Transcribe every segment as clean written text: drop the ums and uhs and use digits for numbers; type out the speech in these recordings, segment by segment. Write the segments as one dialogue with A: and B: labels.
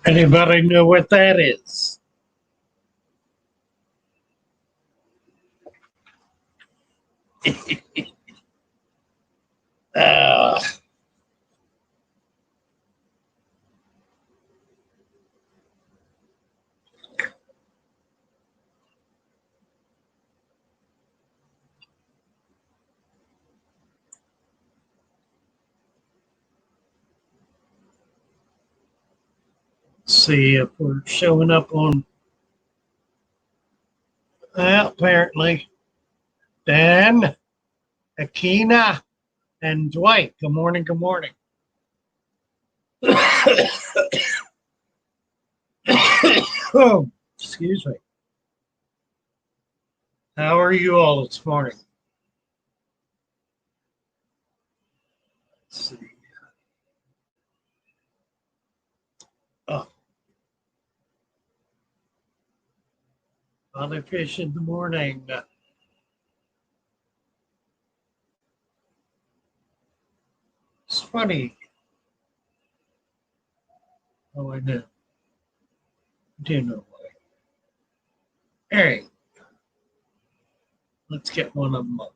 A: Anybody know what that is? uh, see if we're showing up on. Apparently, Dan, Akina, and Dwight. Good morning. Good morning. Oh, excuse me. How are you all this morning? Let's see. Oh, other fish in the morning. It's funny. Oh, I know. Do know why. All right. Let's get one of them up.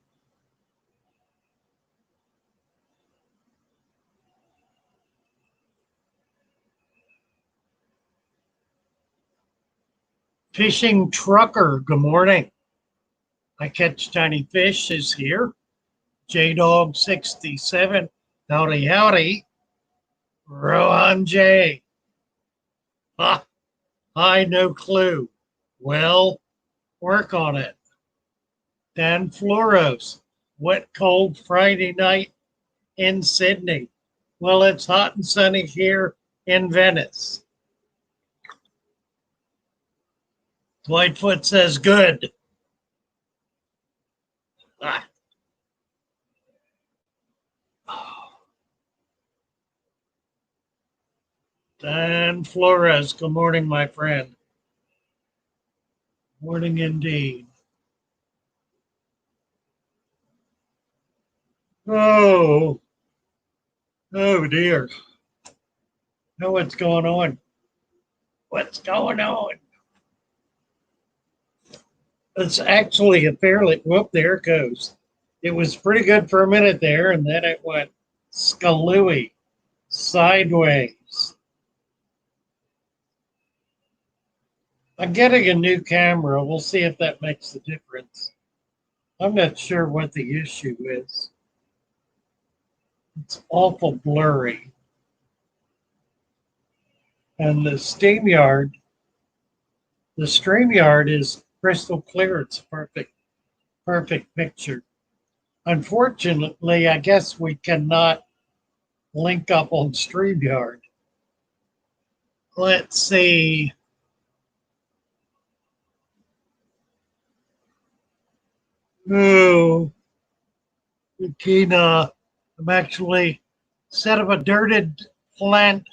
A: Fishing Trucker, good morning. I Catch Tiny Fish is here. J-Dog 67, howdy howdy. Rohan J. Ha, I no clue. Well, work on it. Dan Floros, wet cold Friday night in Sydney. Well, it's hot and sunny here in Venice. Whitefoot says good. Ah. Dan Flores, good morning, my friend. Morning indeed. Oh, oh dear. Know what's going on? What's going on? It's actually a fairly, whoop, there it goes. It was pretty good for a minute there, and then it went skalooey, sideways. I'm getting a new camera. We'll see if that makes a difference. I'm not sure what the issue is. It's awful blurry. And the StreamYard is crystal clear. It's a perfect picture. Unfortunately, I guess we cannot link up on StreamYard. Let's see. Oh, Kina, I'm actually set up a dirted pond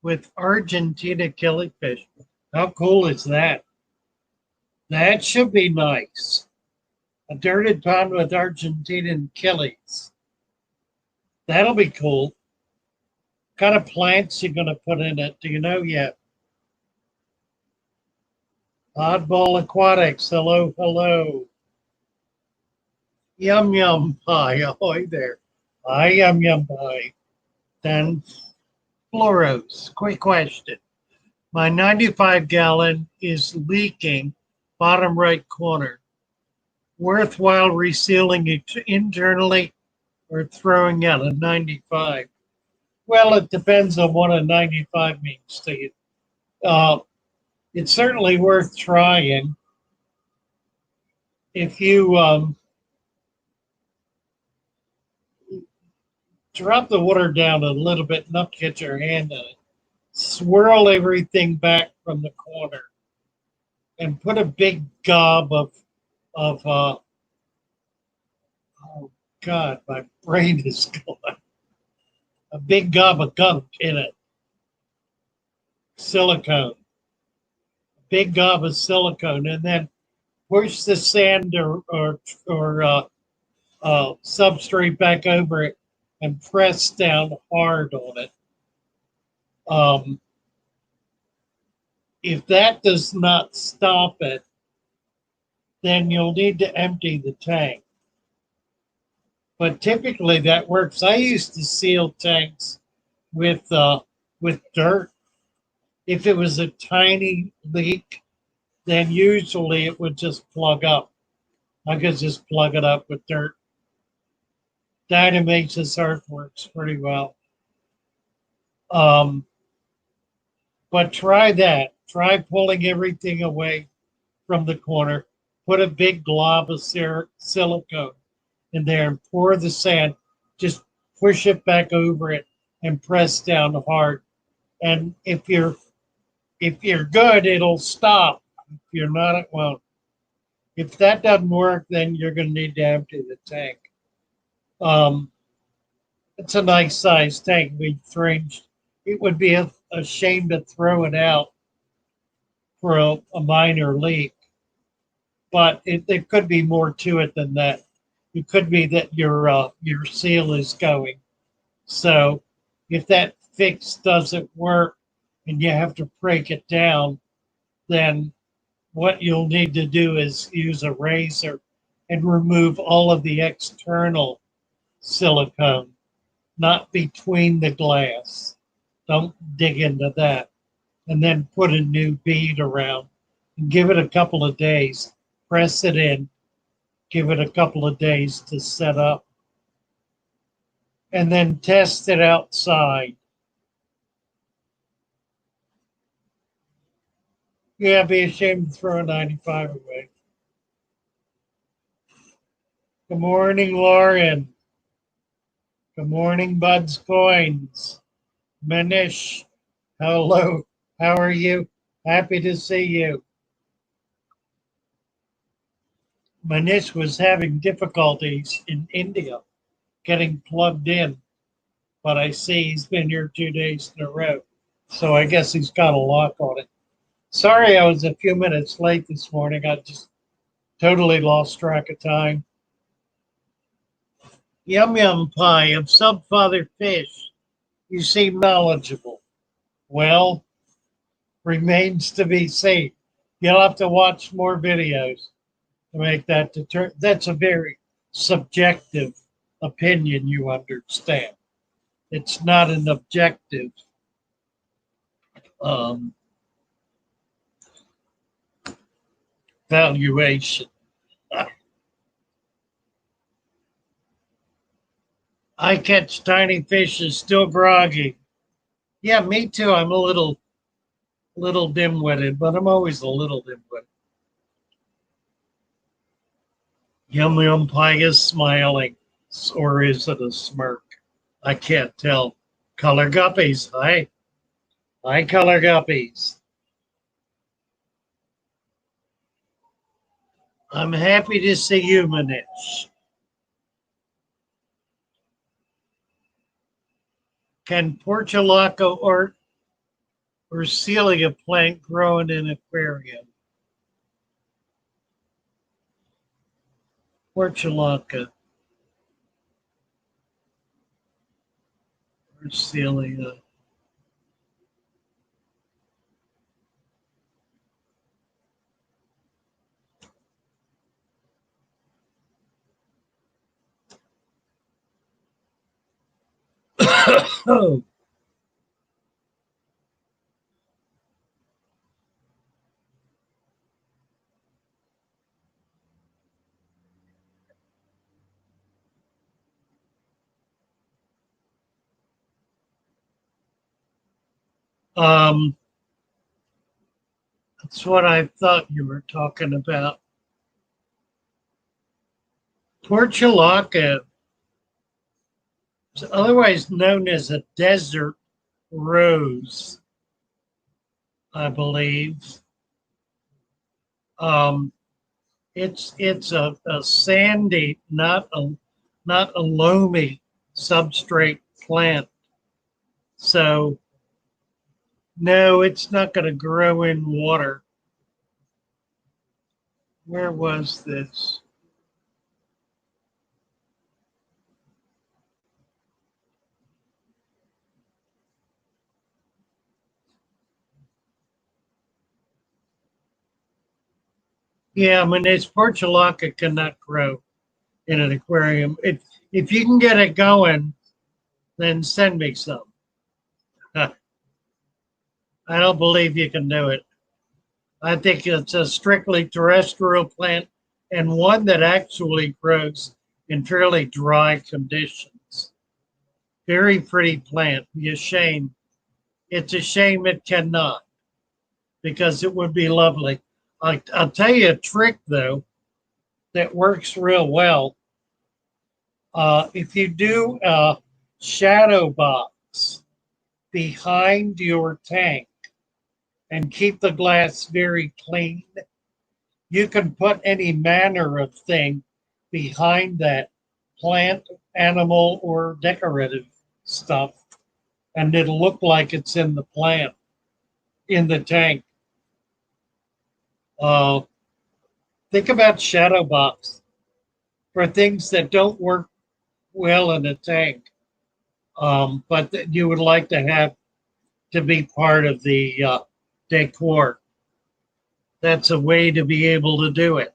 A: with Argentina killifish. How cool is that? That should be nice. A dirted pond with Argentinian killies. That'll be cool. What kind of plants you gonna put in it? Do you know yet? Oddball Aquatics, hello, hello. Yum yum pie, ahoy there. Hi, yum yum pie. Then Floros, quick question. My 95 gallon is leaking, bottom right corner. Worthwhile resealing it internally or throwing out a 95? Well, it depends on what a 95 means to you. It's certainly worth trying. If you drop the water down a little bit, enough to get your hand on it, swirl everything back from the corner, and put a big gob of oh God, my brain is going. A big gob of gunk in it. Silicone. A big gob of silicone, and then push the sand or substrate back over it and press down hard on it. Um, if that does not stop it, then you'll need to empty the tank. But typically that works. I used to seal tanks with dirt. If it was a tiny leak, then usually it would just plug up. I could just plug it up with dirt. Dynamax's earth works pretty well. Um, but try that. Try pulling everything away from the corner. Put a big glob of silicone in there and pour the sand. Just push it back over it and press down hard. And if you're good, it'll stop. If you're not, it won't. If that doesn't work, then you're going to need to empty the tank. Um, it's a nice sized tank. We arranged. It would be a shame to throw it out for a minor leak, but there could be more to it than that. It could be that your seal is going. So if that fix doesn't work and you have to break it down, then what you'll need to do is use a razor and remove all of the external silicone, not between the glass. Don't dig into that. And then put a new bead around and give it a couple of days. Press it in, give it a couple of days to set up, and then test it outside. Yeah, be ashamed to throw a 95 away. Good morning, Lauren. Good morning, Bud's Coins. Manish, hello. How are you? Happy to see you. Manish was having difficulties in India getting plugged in, but I see he's been here 2 days in a row. So I guess he's got a lock on it. Sorry I was a few minutes late this morning. I just totally lost track of time. Yum Yum Pie of Subfather Fish. You seem knowledgeable. Well, remains to be seen. You'll have to watch more videos to make that That's a very subjective opinion, you understand. It's not an objective um, valuation. I catch tiny fishes still groggy. Yeah, me too. I'm a little dim-witted, but I'm always a little dim-witted. Yum Yum Pie is smiling, or is it a smirk? I can't tell. Color guppies, hi. Hi, color guppies. I'm happy to see you, Manish. Can portulaca or celia plant grow in an aquarium? Portulaca or celia. um, that's what I thought you were talking about. Portulaca is otherwise known as a desert rose, I believe. Um, it's a sandy, not a loamy substrate plant. So no, it's not going to grow in water. Where was this? Yeah, I mean, this portulaca cannot grow in an aquarium. If you can get it going, then send me some. I don't believe you can do it. I think it's a strictly terrestrial plant and one that actually grows in fairly dry conditions. Very pretty plant. Be a shame. It's a shame it cannot because it would be lovely. I'll tell you a trick though that works real well. If you do a shadow box behind your tank and keep the glass very clean, you can put any manner of thing behind that plant, animal, or decorative stuff, and it'll look like it's in the plant, in the tank. Uh, think about shadow box for things that don't work well in a tank, but that you would like to have to be part of the decor. That's a way to be able to do it.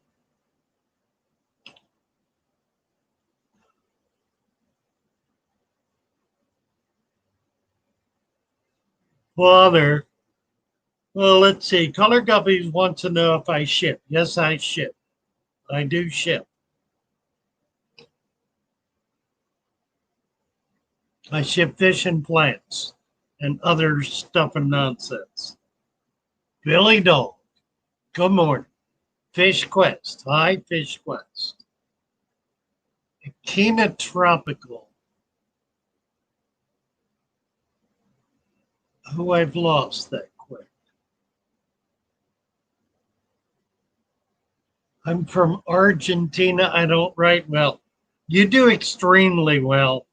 A: Father, well, let's see. Color Guppies wants to know if I ship. Yes, I ship. I do ship. I ship fish and plants and other stuff and nonsense. Billy Dog, good morning. Fish Quest. Hi, Fish Quest. Akina Tropical, who I've lost that quick. I'm from Argentina. I don't write well. You do extremely well,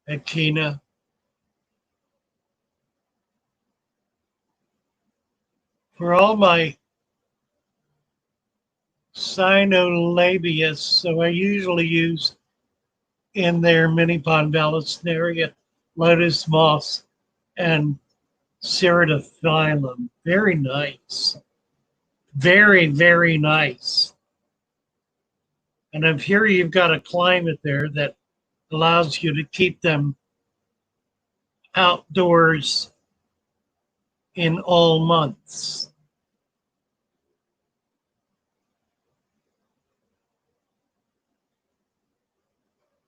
A: Akina. For all my Sinolabius, so I usually use in their mini pond vallisneria, lotus moss, and ceratophyllum. Very nice. Very, very nice. And I'm here you've got a climate there that allows you to keep them outdoors in all months.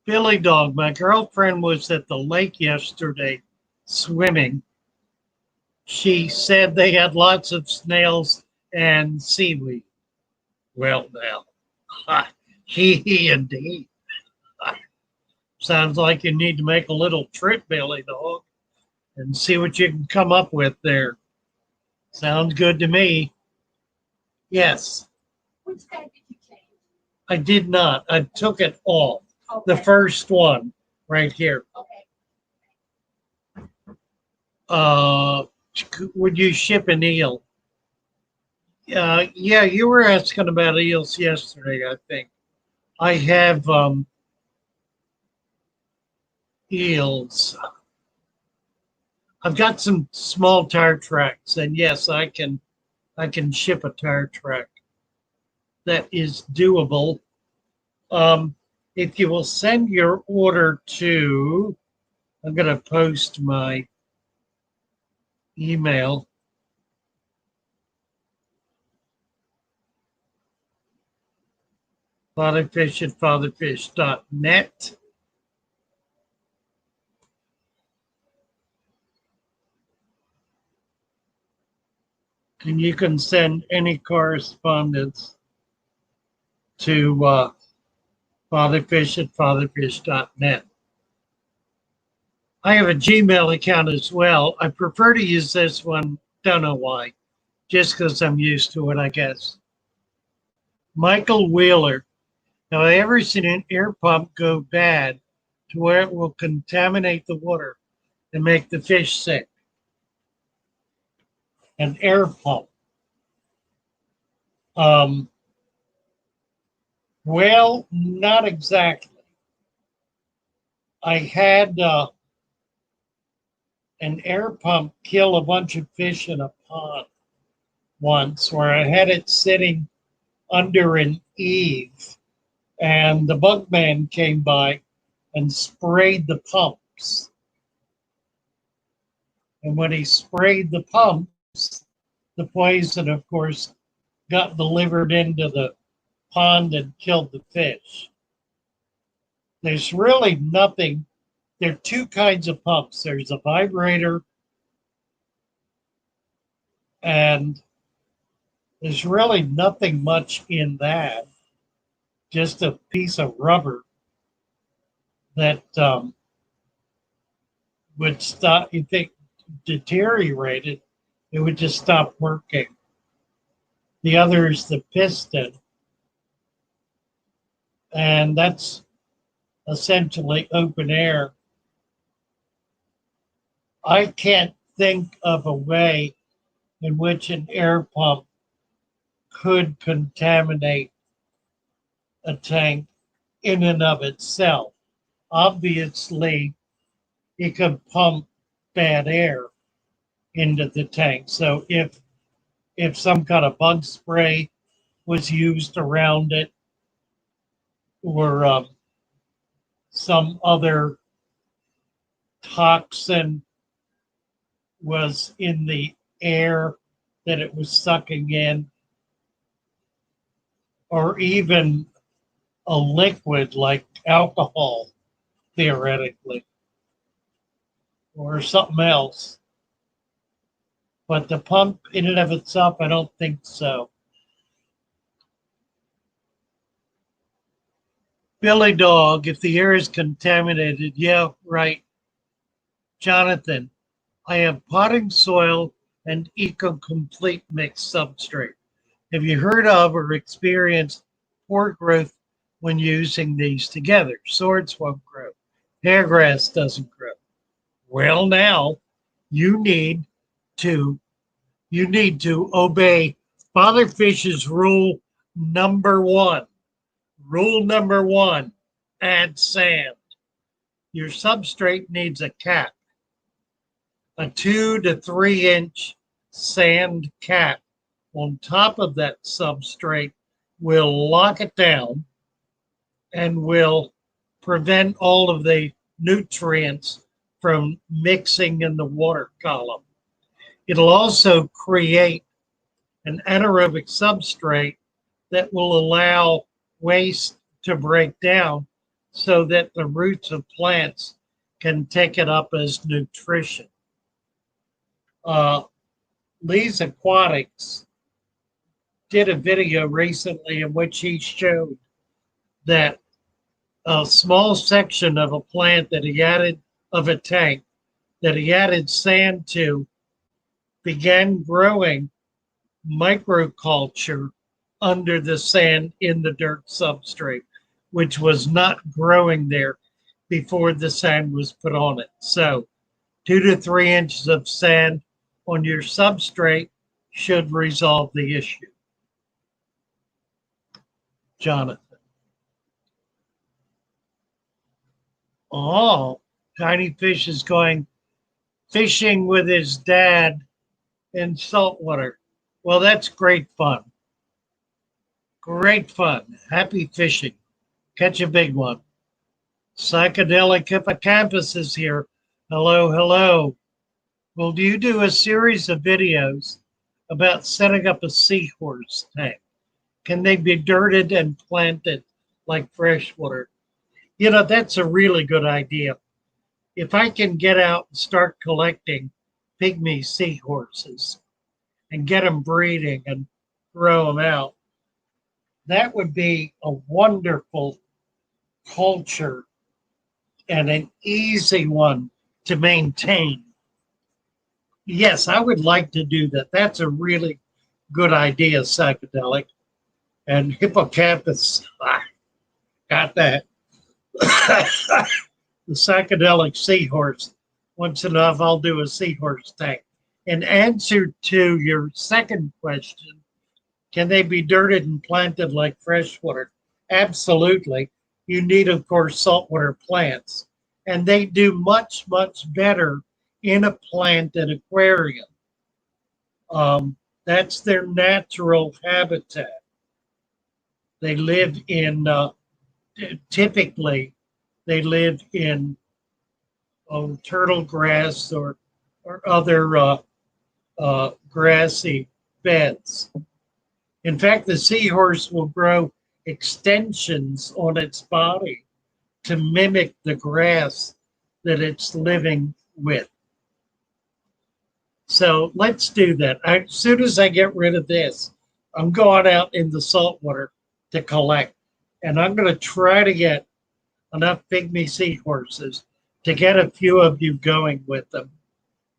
A: Billy Dog, my girlfriend was at the lake yesterday swimming. She said they had lots of snails and seaweed. Well, now, he indeed. Sounds like you need to make a little trip, Billy Dog, and see what you can come up with there. Sounds good to me. Yes. Which tank did you change? I did not. I took it off. Okay. The first one right here. Okay. Would you ship an eel? Yeah, you were asking about eels yesterday, I think. I have eels. I've got some small tire tracks, and yes, I can ship a tire track. That is doable. If you will send your order to, I'm going to post my email. Fatherfish at fatherfish.net. And you can send any correspondence to fatherfish at fatherfish.net. I have a Gmail account as well. I prefer to use this one. Don't know why. Just because I'm used to it, I guess. Michael Wheeler. Have I ever seen an air pump go bad to where it will contaminate the water and make the fish sick? An air pump. Um, well, not exactly. I had an air pump kill a bunch of fish in a pond. once where I had it sitting under an eave, and the bug man came by and sprayed the pumps. And when he sprayed the pumps, the poison, of course, got delivered into the pond and killed the fish. There's really nothing. There are two kinds of pumps. There's a vibrator, and there's really nothing much in that. Just a piece of rubber that would stop. If it deteriorated, it would just stop working. The other is the piston, and that's essentially open air. I can't think of a way in which an air pump could contaminate a tank in and of itself. Obviously, it could pump bad air into the tank. So if some kind of bug spray was used around it, or some other toxin was in the air that it was sucking in, or even a liquid like alcohol, theoretically, or something else. But the pump in and of itself, I don't think so. Billy Dog, if the air is contaminated, yeah, right. Jonathan, I have potting soil and eco-complete mixed substrate. Have you heard of or experienced poor growth when using these together? Swords won't grow. Hairgrass doesn't grow. Well, now you need to obey Father Fish's rule number one. Rule number one, add sand. Your substrate needs a cap, a 2 to 3 inch sand cap on top of that substrate will lock it down and will prevent all of the nutrients from mixing in the water column. It'll also create an anaerobic substrate that will allow waste to break down so that the roots of plants can take it up as nutrition. Lee's Aquatics did a video recently in which he showed that a small section of a plant that he added, of a tank that he added sand to, began growing microculture under the sand in the dirt substrate, which was not growing there before the sand was put on it. So 2 to 3 inches of sand on your substrate should resolve the issue. Jonathan. Oh, Tiny Fish is going fishing with his dad in saltwater. Well, that's great fun. Great fun. Happy fishing. Catch a big one. Psychedelic Hippocampus is here. Hello, hello. Well, do you do a series of videos about setting up a seahorse tank? Can they be dirted and planted like freshwater? You know, that's a really good idea. If I can get out and start collecting pygmy seahorses and get them breeding and throw them out, that would be a wonderful culture and an easy one to maintain. Yes, I would like to do that. That's a really good idea, Psychedelic. And Hippocampus, got that. The Psychedelic Seahorse. Once enough, I'll do a seahorse tank. In answer to your second question, can they be dirted and planted like freshwater? Absolutely. You need, of course, saltwater plants. And they do much, much better in a planted aquarium. That's their natural habitat. They live in, typically, they live in turtle grass or other grassy beds. In fact, the seahorse will grow extensions on its body to mimic the grass that it's living with. So let's do that. As soon as I get rid of this, I'm going out in the saltwater to collect. And I'm going to try to get enough pygmy seahorses to get a few of you going with them.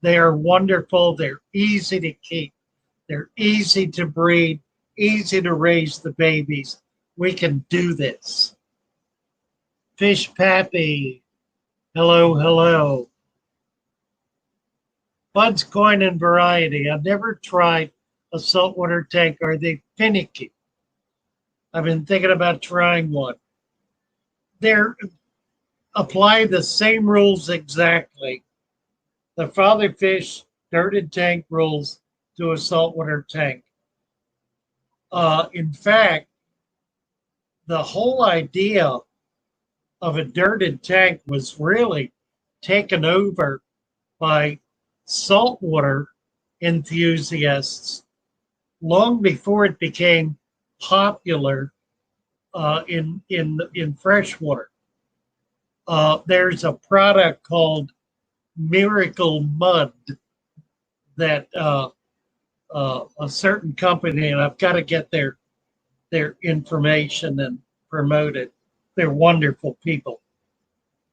A: They are wonderful. They're easy to keep. They're easy to breed, easy to raise the babies. We can do this. Fish Pappy, hello, hello. Bud's Coin and Variety. I've never tried a saltwater tank. Are they finicky? I've been thinking about trying one. They're apply the same rules exactly. The father fish dirted tank rules to a saltwater tank. In fact, the whole idea of a dirted tank was really taken over by saltwater enthusiasts long before it became popular in freshwater. There's a product called Miracle Mud that a certain company, and I've got to get their information and promote it. They're wonderful people.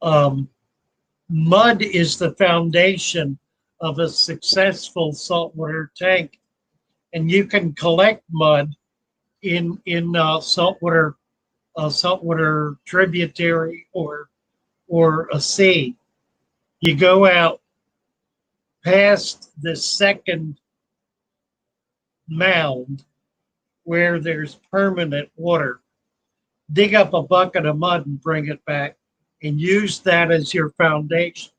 A: Mud is the foundation of a successful saltwater tank, and you can collect mud in saltwater tributary or a sea. You go out past the second mound where there's permanent water, dig up a bucket of mud and bring it back and use that as your foundation,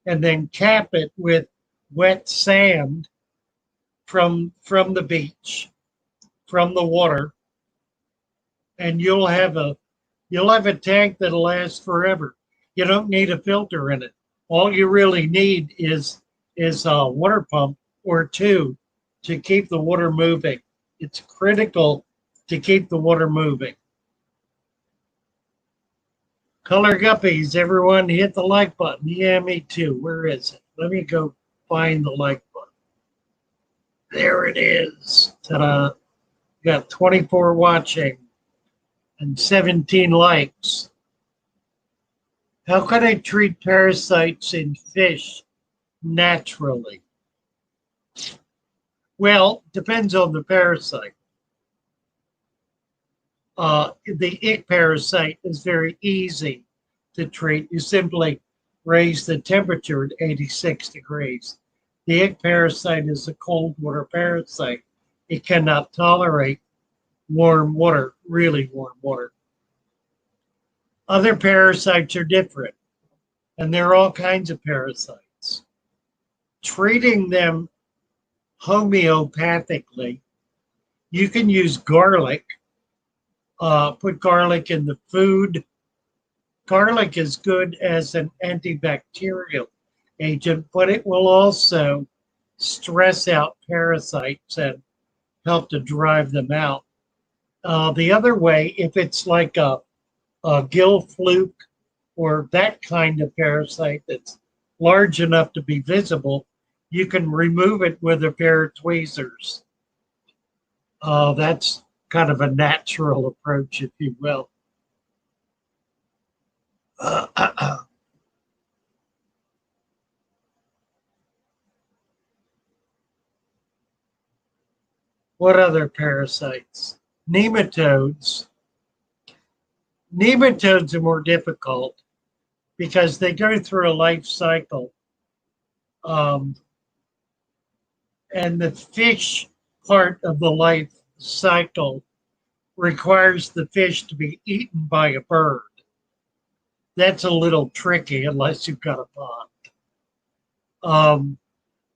A: and then cap it with wet sand from the beach, from the water, and you'll have a tank that'll last forever. You don't need a filter in it. All you really need is a water pump or two to keep the water moving. It's critical to keep the water moving. Color Guppies, everyone hit the like button. Yeah, me too. Where is it? Let me go find the like button. There it is. Ta-da. Got 24 watching and 17 likes. How can I treat parasites in fish naturally? Well, depends on the parasite. The ick parasite is very easy to treat. You simply raise the temperature at 86 degrees. The ick parasite is a cold water parasite. It cannot tolerate warm water, really warm water. Other parasites are different, and there are all kinds of parasites. Treating them homeopathically, you can use garlic. Put garlic in the food. Garlic is good as an antibacterial agent, but it will also stress out parasites and help to drive them out. The other way, if it's like a gill fluke or that kind of parasite that's large enough to be visible, you can remove it with a pair of tweezers. That's kind of a natural approach, if you will. What other parasites? Nematodes. Nematodes are more difficult because they go through a life cycle. And the fish part of the life cycle requires the fish to be eaten by a bird. That's a little tricky unless you've got a pond.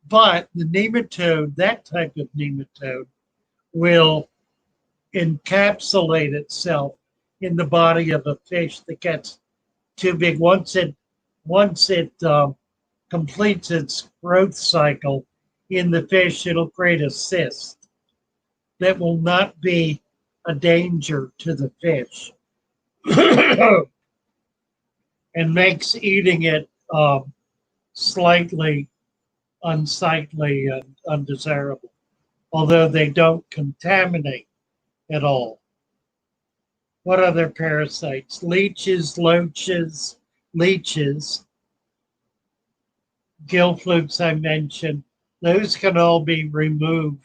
A: But the nematode, that type of nematode, will encapsulate itself in the body of a fish that gets too big. Once it completes its growth cycle in the fish, it'll create a cyst that will not be a danger to the fish and makes eating it slightly unsightly and undesirable, although they don't contaminate at all. What other parasites? Leeches, loaches, leeches, gill flukes I mentioned. Those can all be removed.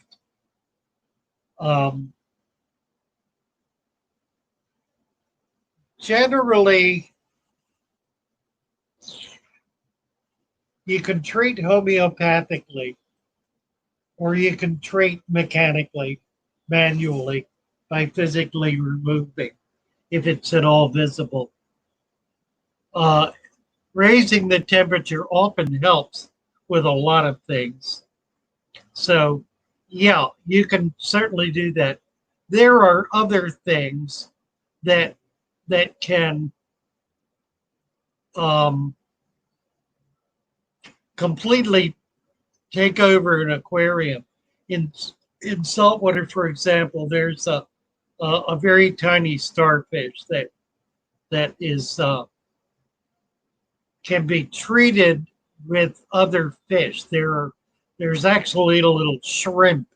A: Generally, you can treat homeopathically or you can treat mechanically, manually, by physically removing if it's at all visible. Raising the temperature often helps with a lot of things. So, yeah, you can certainly do that. There are other things that can completely take over an aquarium. In saltwater, for example, there's a very tiny starfish that is can be treated with other fish. There's actually a little shrimp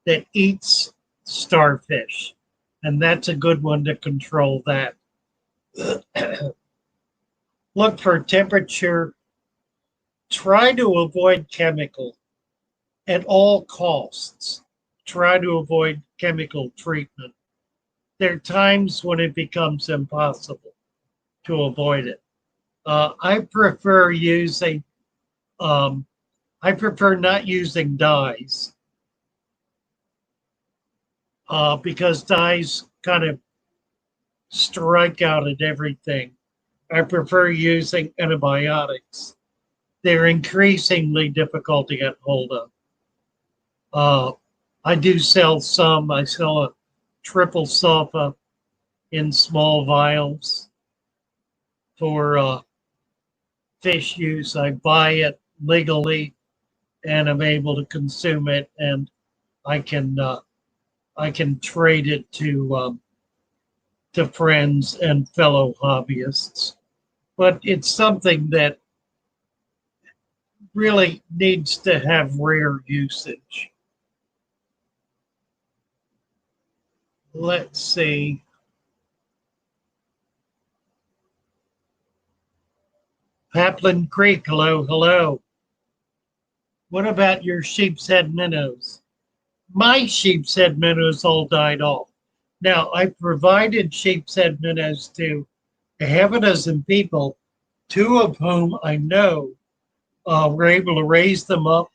A: that eats starfish, and that's a good one to control that. Look for temperature. Try to avoid chemical at all costs. Try to avoid chemical treatment. There are times when it becomes impossible to avoid it. I prefer not using dyes because dyes kind of strike out at everything. I prefer using antibiotics. They're increasingly difficult to get hold of. I do sell some. I sell a triple sulfa in small vials for fish use. I buy it legally, and I'm able to consume it, and I can trade it to friends and fellow hobbyists. But it's something that really needs to have rare usage. Let's see. Paplin Creek, hello. What about your sheep's head minnows? My sheep's head minnows all died off. Now, I provided sheep's head minnows to a half a dozen people, two of whom I know were able to raise them up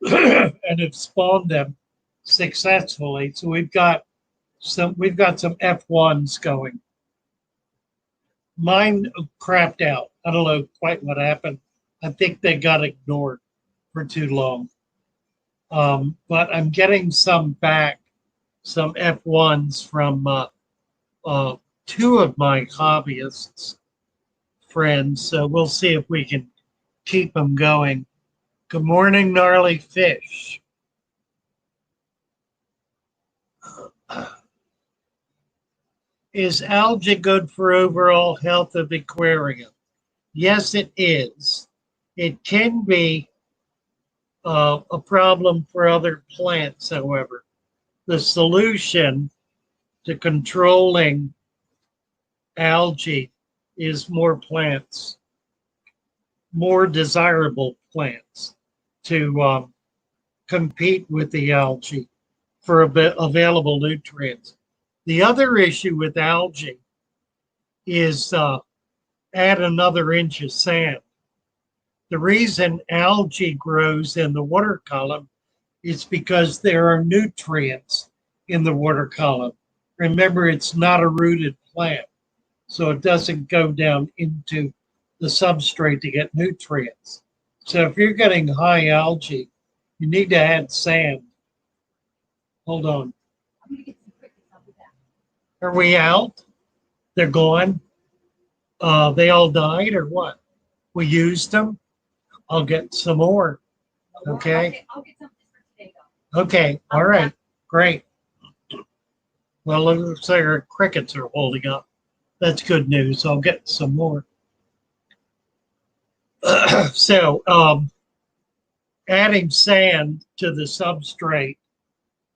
A: and have spawned them successfully. So we've got some F1s going. Mine crapped out. I don't know quite what happened. I think they got ignored for too long. But I'm getting some back, some F1s from two of my hobbyists friends. So we'll see if we can keep them going. Good morning, gnarly fish. Is algae good for overall health of aquarium? Yes, it is. It can be a problem for other plants, however. The solution to controlling algae is more plants, more desirable plants to compete with the algae for available nutrients. The other issue with algae is add another inch of sand. The reason algae grows in the water column is because there are nutrients in the water column. Remember, it's not a rooted plant, so it doesn't go down into the substrate to get nutrients. So if you're getting high algae, You need to add sand. Hold on.
B: I'm gonna get some crickets. I'll be back.
A: Are we out? They're gone? They all died or what? We used them? I'll get some more. Okay.
B: I'll get some just for today, though.
A: Okay. All right. Great. Well, it looks like our crickets are holding up. That's good news. I'll get some more. So, adding sand to the substrate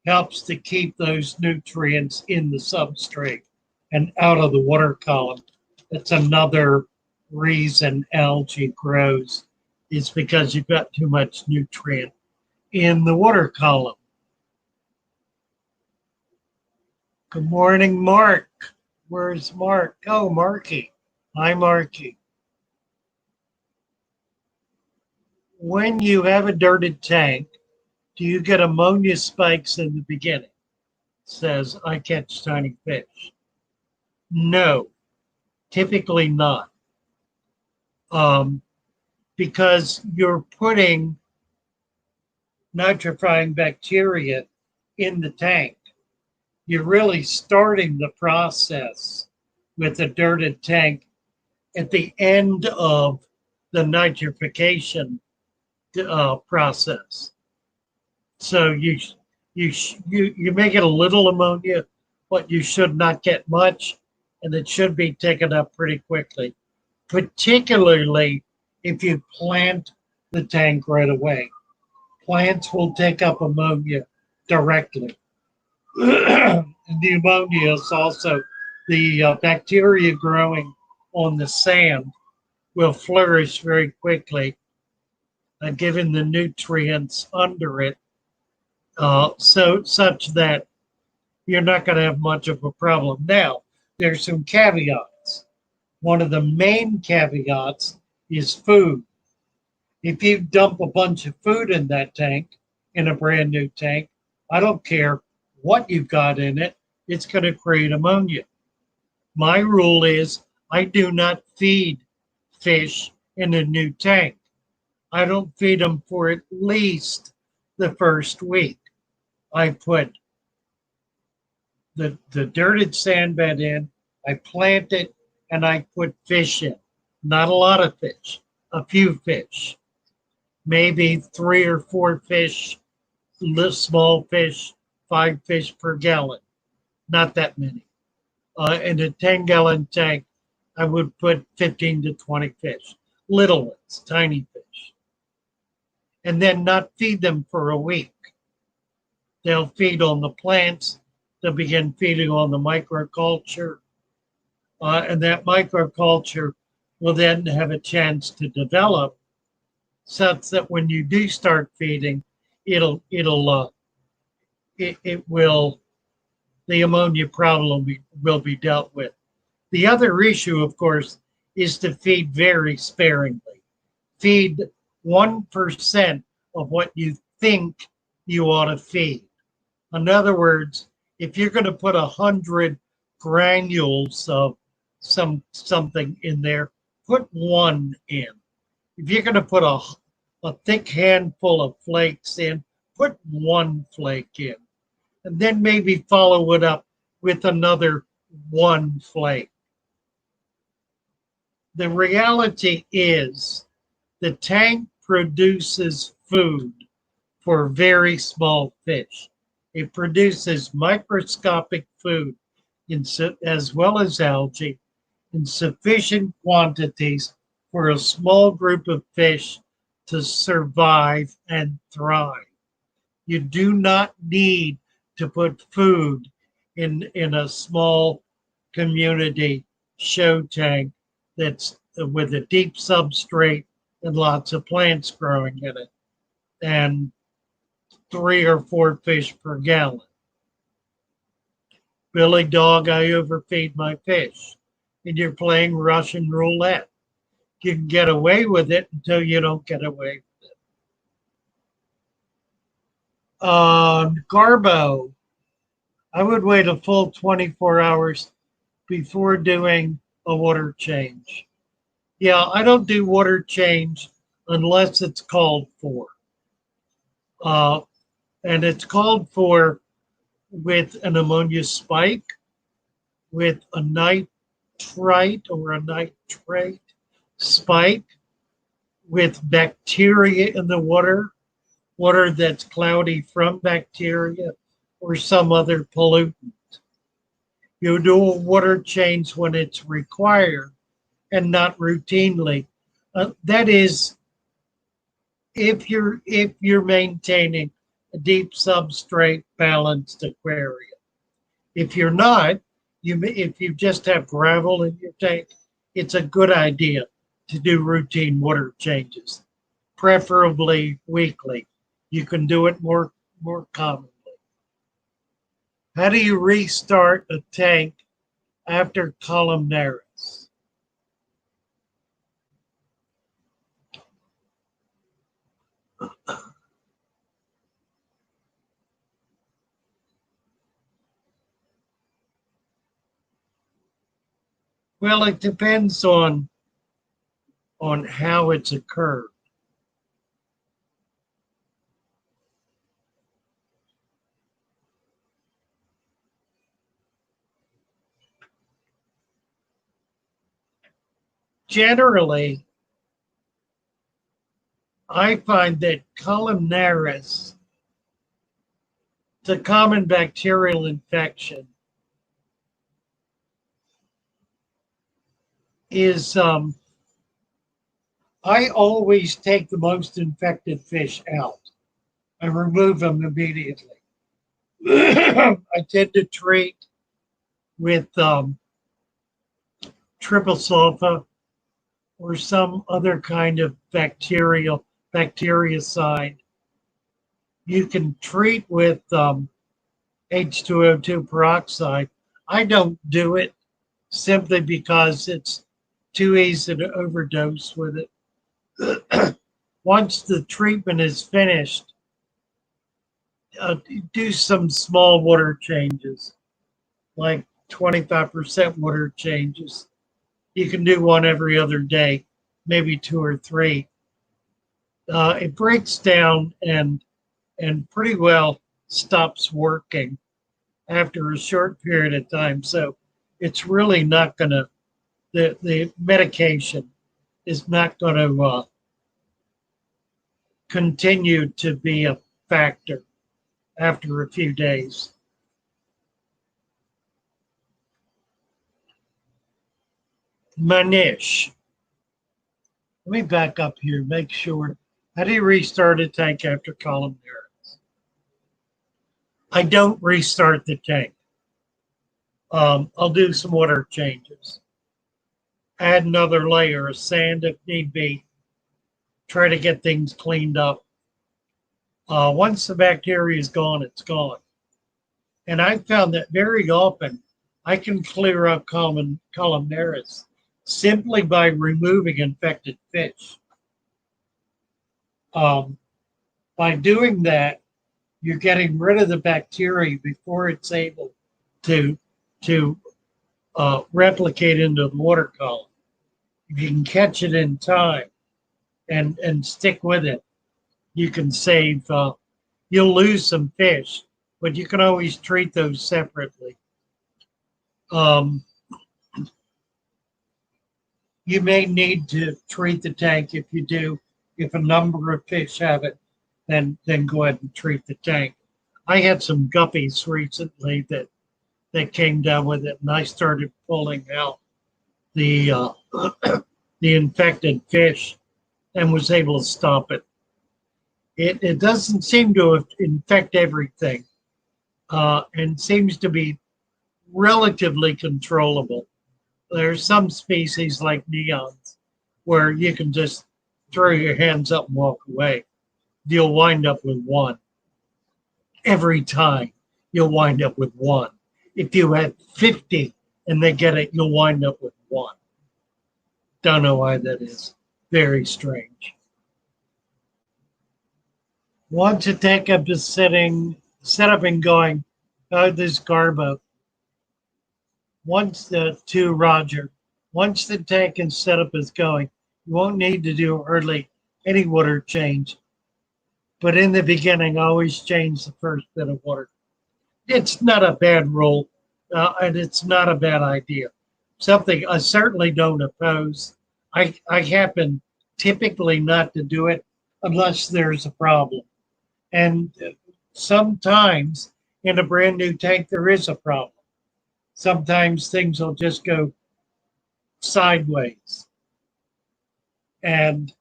A: helps to keep those nutrients in the substrate and out of the water column. That's another reason algae grows, is because you've got too much nutrient in the water column. Good morning, Mark. Where's Mark? Oh, Marky. Hi, Marky. When you have a dirted tank, do you get ammonia spikes in the beginning? Says, I catch tiny fish. No, typically not. Because you're putting nitrifying bacteria in the tank. You're really starting the process with a dirted tank at the end of the nitrification process. So you make it a little ammonia, but you should not get much, and it should be taken up pretty quickly, particularly if you plant the tank right away. Plants will take up ammonia directly. And the ammonia is also the bacteria growing on the sand will flourish very quickly, given the nutrients under it, so such that you're not going to have much of a problem. Now, there's some caveats. One of the main caveats is food. If you dump a bunch of food in that tank, in a brand new tank, I don't care what you've got in it, it's going to create ammonia. My rule is I do not feed fish in a new tank. I don't feed them for at least the first week. I put the dirted sand bed in, I plant it, and I put fish in. Not a lot of fish, a few fish. Maybe 3 or 4 fish, small fish, 5 fish per gallon. Not that many. In a 10-gallon tank, I would put 15 to 20 fish. Little ones, tiny fish. And then not feed them for a week. They'll feed on the plants. They'll begin feeding on the microculture. And that microculture will then have a chance to develop such that when you do start feeding, the ammonia problem will be dealt with. The other issue, of course, is to feed very sparingly. Feed 1% of what you think you ought to feed. In other words, if you're going to put 100 granules of something in there, put 1 in. If you're going to put a thick handful of flakes in, put 1 flake in. And then maybe follow it up with another 1 flake. The reality is the tank produces food for very small fish. It produces microscopic food as well as algae in sufficient quantities for a small group of fish to survive and thrive. You do not need to put food in a small community show tank that's with a deep substrate and lots of plants growing in it, and 3 or 4 fish per gallon. Billy Dog, I overfeed my fish. And you're playing Russian roulette. You can get away with it until you don't get away with it. Garbo, I would wait a full 24 hours before doing a water change. Yeah, I don't do water change unless it's called for. And it's called for with an ammonia spike, with a nitrite or a nitrate spike, with bacteria in the water that's cloudy from bacteria or some other pollutant. You do a water change when it's required and not routinely. That is, if you're maintaining a deep substrate balanced aquarium. If you're not, if you just have gravel in your tank, it's a good idea to do routine water changes, preferably weekly. You can do it more commonly. How do you restart a tank after columnaris? Well, it depends on how it's occurred. Generally, I find that columnaris, it's a common bacterial infection, is I always take the most infected fish out. I remove them immediately. I tend to treat with triple sulfa or some other kind of bactericide. You can treat with H2O2 peroxide. I don't do it simply because it's too easy to overdose with it. Once the treatment is finished, do some small water changes, like 25% water changes. You can do one every other day, maybe 2 or 3. It breaks down and pretty well stops working after a short period of time. So it's really not going to, the medication is not going to continue to be a factor after a few days. Manish. Let me back up here, make sure. How do you restart a tank after columnaris? I don't restart the tank. I'll do some water changes. Add another layer of sand if need be. Try to get things cleaned up. Once the bacteria is gone, it's gone. And I found that very often I can clear up columnaris simply by removing infected fish. By doing that, you're getting rid of the bacteria before it's able to replicate into the water column. If you can catch it in time and stick with it, you can save. You'll lose some fish, but you can always treat those separately. You may need to treat the tank. If you do, if a number of fish have it, then go ahead and treat the tank. I had some guppies recently that came down with it, and I started pulling out the the infected fish and was able to stop it. It doesn't seem to infect everything, and seems to be relatively controllable. There's some species like neons where you can just throw your hands up and walk away. You'll wind up with one. Every time you'll wind up with one. If you have 50 and they get it, you'll wind up with one. Don't know why that is. Very strange. Once a tank up is set up and going, this Garbo. Once Roger, once the tank and setup is going, you won't need to do hardly any water change. But in the beginning, always change the first bit of water. It's not a bad rule, and it's not a bad idea. Something I certainly don't oppose. I happen typically not to do it unless there's a problem. And sometimes in a brand new tank, there is a problem. Sometimes things will just go sideways. And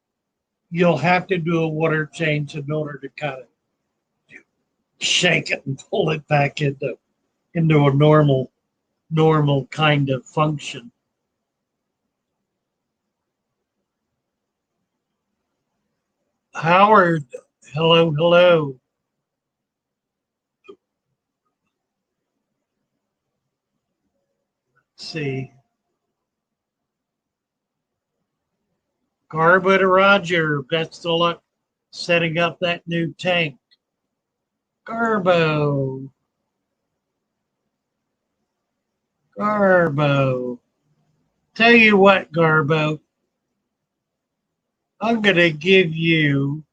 A: you'll have to do a water change in order to kind of shake it and pull it back into a normal kind of function. Howard, hello. Let's see. Garbo to Roger, best of luck setting up that new tank. Garbo. Tell you what, Garbo, I'm going to give you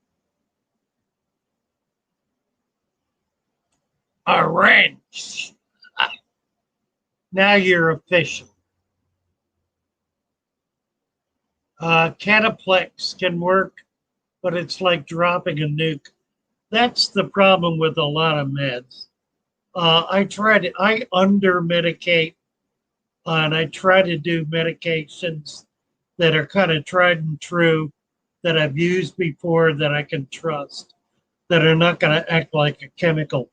A: a wrench. Now you're official. Cataplex can work, but it's like dropping a nuke. That's the problem with a lot of meds. I under medicate, and I try to do medications that are kind of tried and true, that I've used before, that I can trust, that are not going to act like a chemical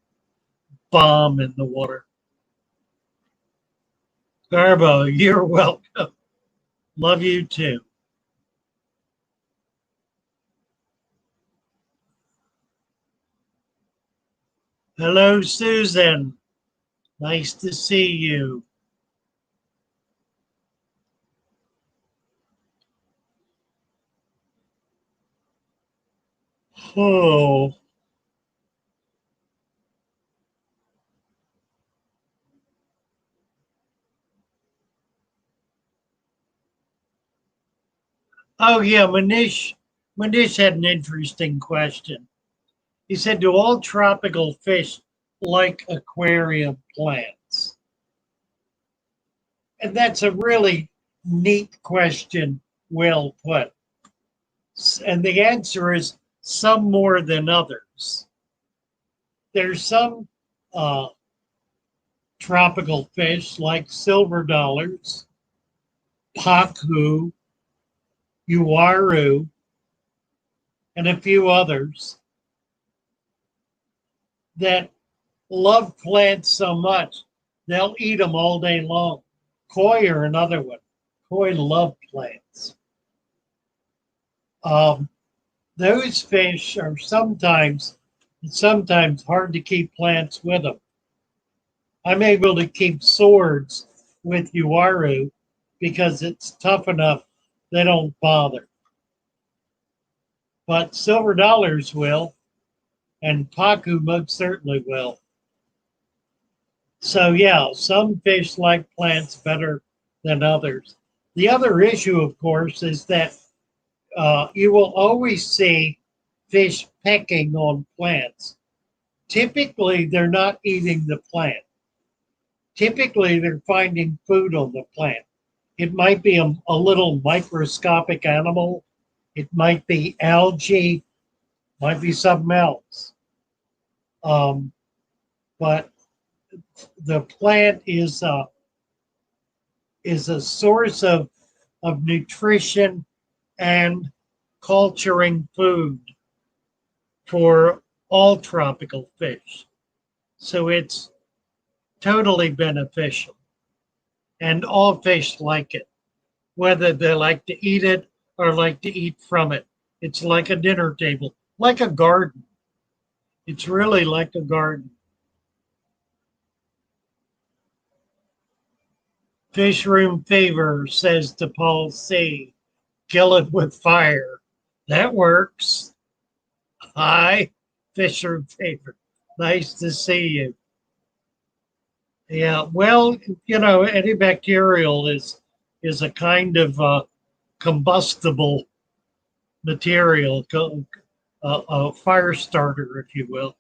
A: bomb in the water. Garbo, you're welcome. Love you too. Hello, Susan. Nice to see you. Oh. Oh yeah, Manish had an interesting question. He said, do all tropical fish like aquarium plants? And that's a really neat question, well put. And the answer is some more than others. There's some tropical fish like silver dollars, pacu, uaru, and a few others that love plants so much they'll eat them all day long. Koi are another one. Koi love plants. Those fish are sometimes hard to keep plants with them. I'm able to keep swords with uaru because it's tough enough they don't bother. But silver dollars will, and pacu most certainly will. So yeah, some fish like plants better than others. The other issue, of course, is that you will always see fish pecking on plants. Typically, they're not eating the plant. Typically, they're finding food on the plant. It might be a little microscopic animal. It might be algae, might be something else. But the plant is a source of nutrition and culturing food for all tropical fish. So it's totally beneficial. And all fish like it, whether they like to eat it or like to eat from it. It's like a dinner table, like a garden. It's really like a garden. Fish room fever, says to Paul C. Kill it with fire. That works. Hi, fish room fever. Nice to see you. Yeah, well, antibacterial is a kind of combustible material. a fire starter, if you will.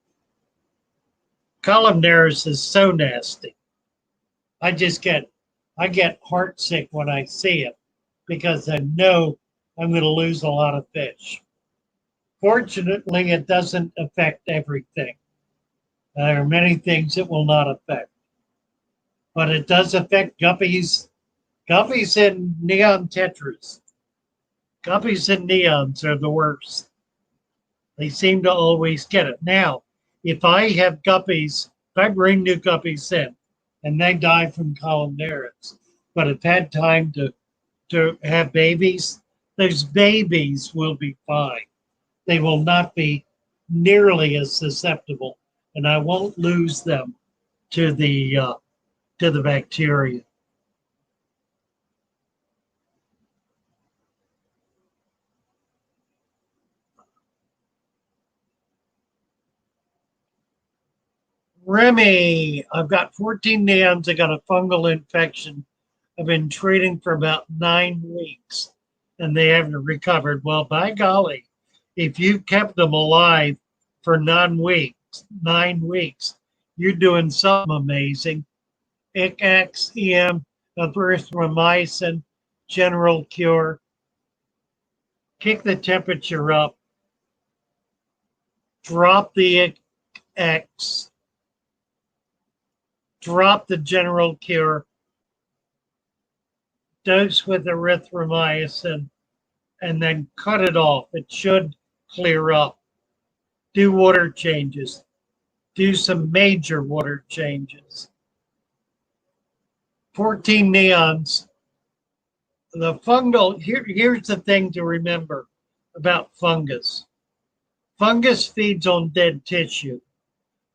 A: Columnaris is so nasty. I just I get heartsick when I see it because I know I'm going to lose a lot of fish. Fortunately, it doesn't affect everything. There are many things it will not affect, but it does affect guppies, guppies and neon tetras. Guppies and neons are the worst. They seem to always get it. Now, if I have guppies, if I bring new guppies in and they die from columnaris, but have had time to have babies, those babies will be fine. They will not be nearly as susceptible, and I won't lose them to the bacteria. Remy, I've got 14 neons. I got a fungal infection. I've been treating for about 9 weeks and they haven't recovered. Well, by golly, if you kept them alive for 9 weeks, you're doing something amazing. ICX, EM, erythromycin, general cure. Kick the temperature up. Drop the ICX. Drop the general cure. Dose with erythromycin and then cut it off. It should clear up. Do water changes. Do some major water changes. 14 neons. The fungal, here's the thing to remember about fungus. Fungus feeds on dead tissue.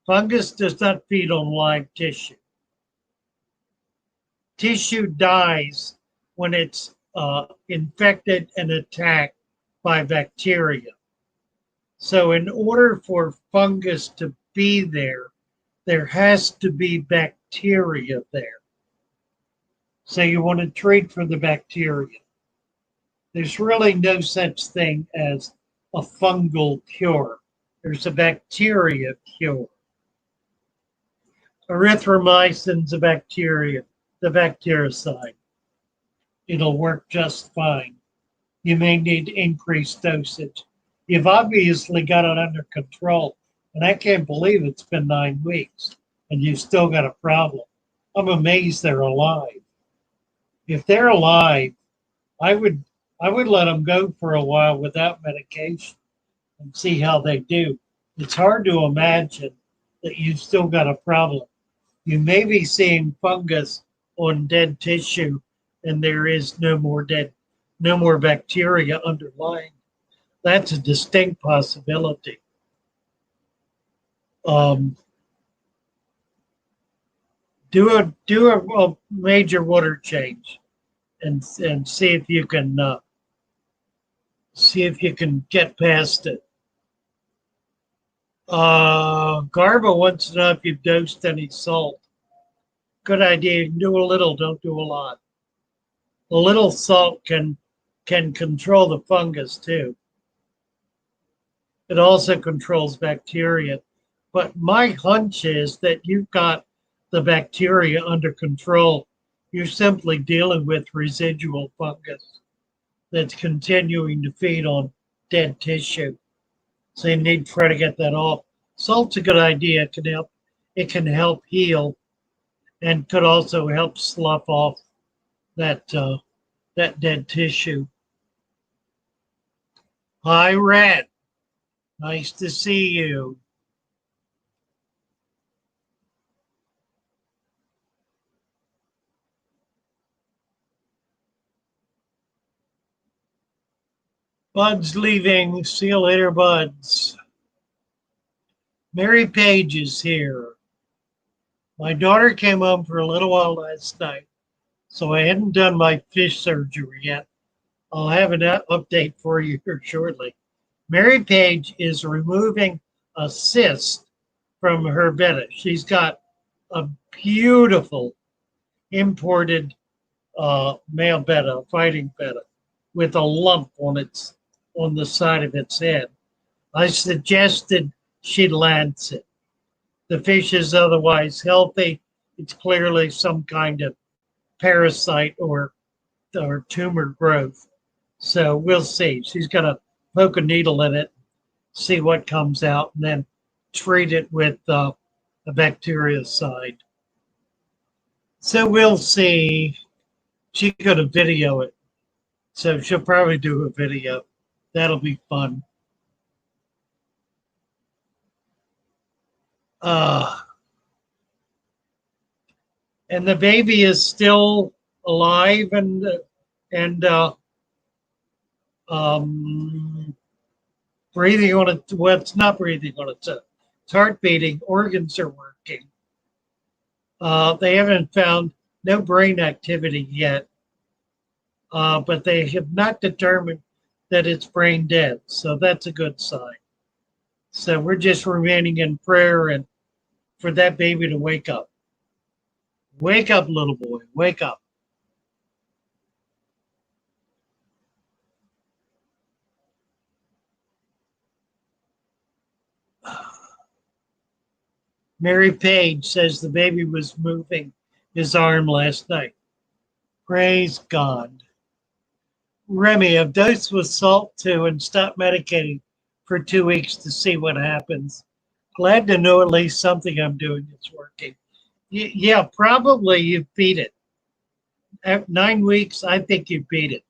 A: Fungus does not feed on live tissue. Tissue dies when it's infected and attacked by bacteria. So in order for fungus to be there has to be bacteria there. So you want to treat for the bacteria. There's really no such thing as a fungal cure. There's a bacteria cure. Erythromycin's a bacteria, the bactericide. It'll work just fine. You may need increased dosage. You've obviously got it under control, and I can't believe it's been 9 weeks and you've still got a problem. I'm amazed they're alive. If they're alive, I would let them go for a while without medication and see how they do. It's hard to imagine that you've still got a problem. You may be seeing fungus on dead tissue and there is no more bacteria underlying. That's a distinct possibility. Do a major water change and see if you can get past it. Garba wants to know if you've dosed any salt. Good idea. You can do a little, don't do a lot. A little salt can control the fungus too. It also controls bacteria. But my hunch is that you've got the bacteria under control. You're simply dealing with residual fungus that's continuing to feed on dead tissue. So you need to try to get that off. Salt's a good idea. It can help heal and could also help slough off that dead tissue. Hi, Red. Nice to see you. Bud's leaving. See you later, Buds. Mary Page is here. My daughter came home for a little while last night, so I hadn't done my fish surgery yet. I'll have an update for you here shortly. Mary Page is removing a cyst from her betta. She's got a beautiful imported male betta, fighting betta, with a lump on the side of its head. I suggested she lance it. The fish is otherwise healthy. It's clearly some kind of parasite or tumor growth. So we'll see. She's going to poke a needle in it, see what comes out, and then treat it with a bactericide. So we'll see. She's going to video it. So she'll probably do a video. That'll be fun. And the baby is still alive and um, breathing on it. Well, it's not breathing on its own. It's heart beating. Organs are working. They haven't found no brain activity yet, but they have not determined that it's brain dead. So that's a good sign. So we're just remaining in prayer and for that baby to wake up. Wake up, little boy. Wake up. Mary Page says the baby was moving his arm last night. Praise God. Remy, I've dosed with salt too and stopped medicating for 2 weeks to see what happens. Glad to know at least something I'm doing is working. Yeah, probably you beat it. At 9 weeks, I think you beat it.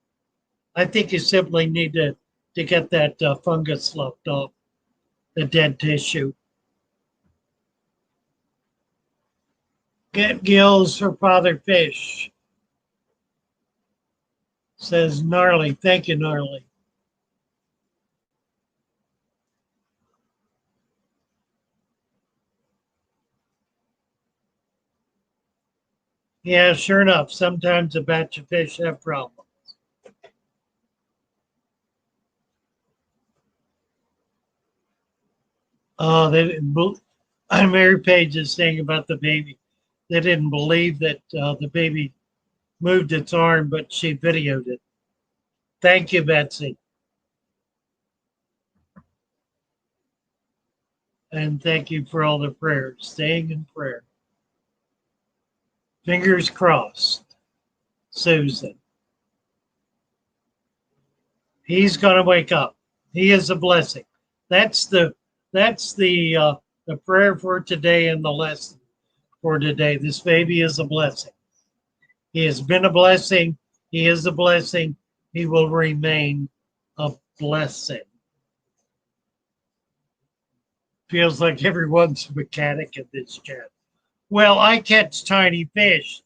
A: I think you simply need to get that fungus left off the dead tissue. Get gills for Father Fish, says Gnarly. Thank you, Gnarly. Yeah, sure enough, sometimes a batch of fish have problems. Oh, they didn't. Mary Page is saying about the baby. They didn't believe that the baby moved its arm, but she videoed it. Thank you, Betsy. And thank you for all the prayers. Staying in prayer. Fingers crossed. Susan. He's gonna wake up. He is a blessing. That's the prayer for today and the lesson for today. This baby is a blessing. He has been a blessing. He is a blessing. He will remain a blessing. Feels like everyone's a mechanic in this chat. Well, I catch tiny fish.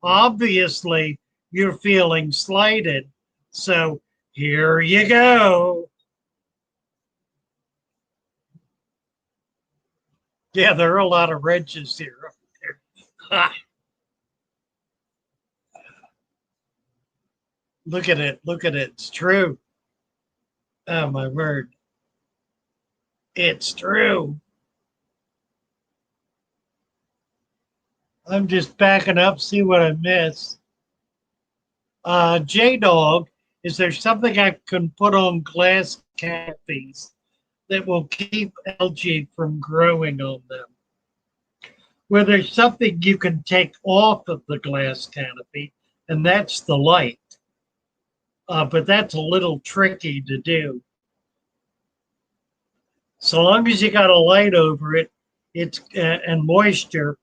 A: Obviously, you're feeling slighted. So here you go. Yeah, there are a lot of wrenches here. Look at it. Look at it. It's true. Oh, my word. It's true. I'm just backing up, see what I miss. J-Dog, is there something I can put on glass canopies that will keep algae from growing on them? Well, there's something you can take off of the glass canopy, and that's the light. But that's a little tricky to do. So long as you got a light over it, it's and moisture,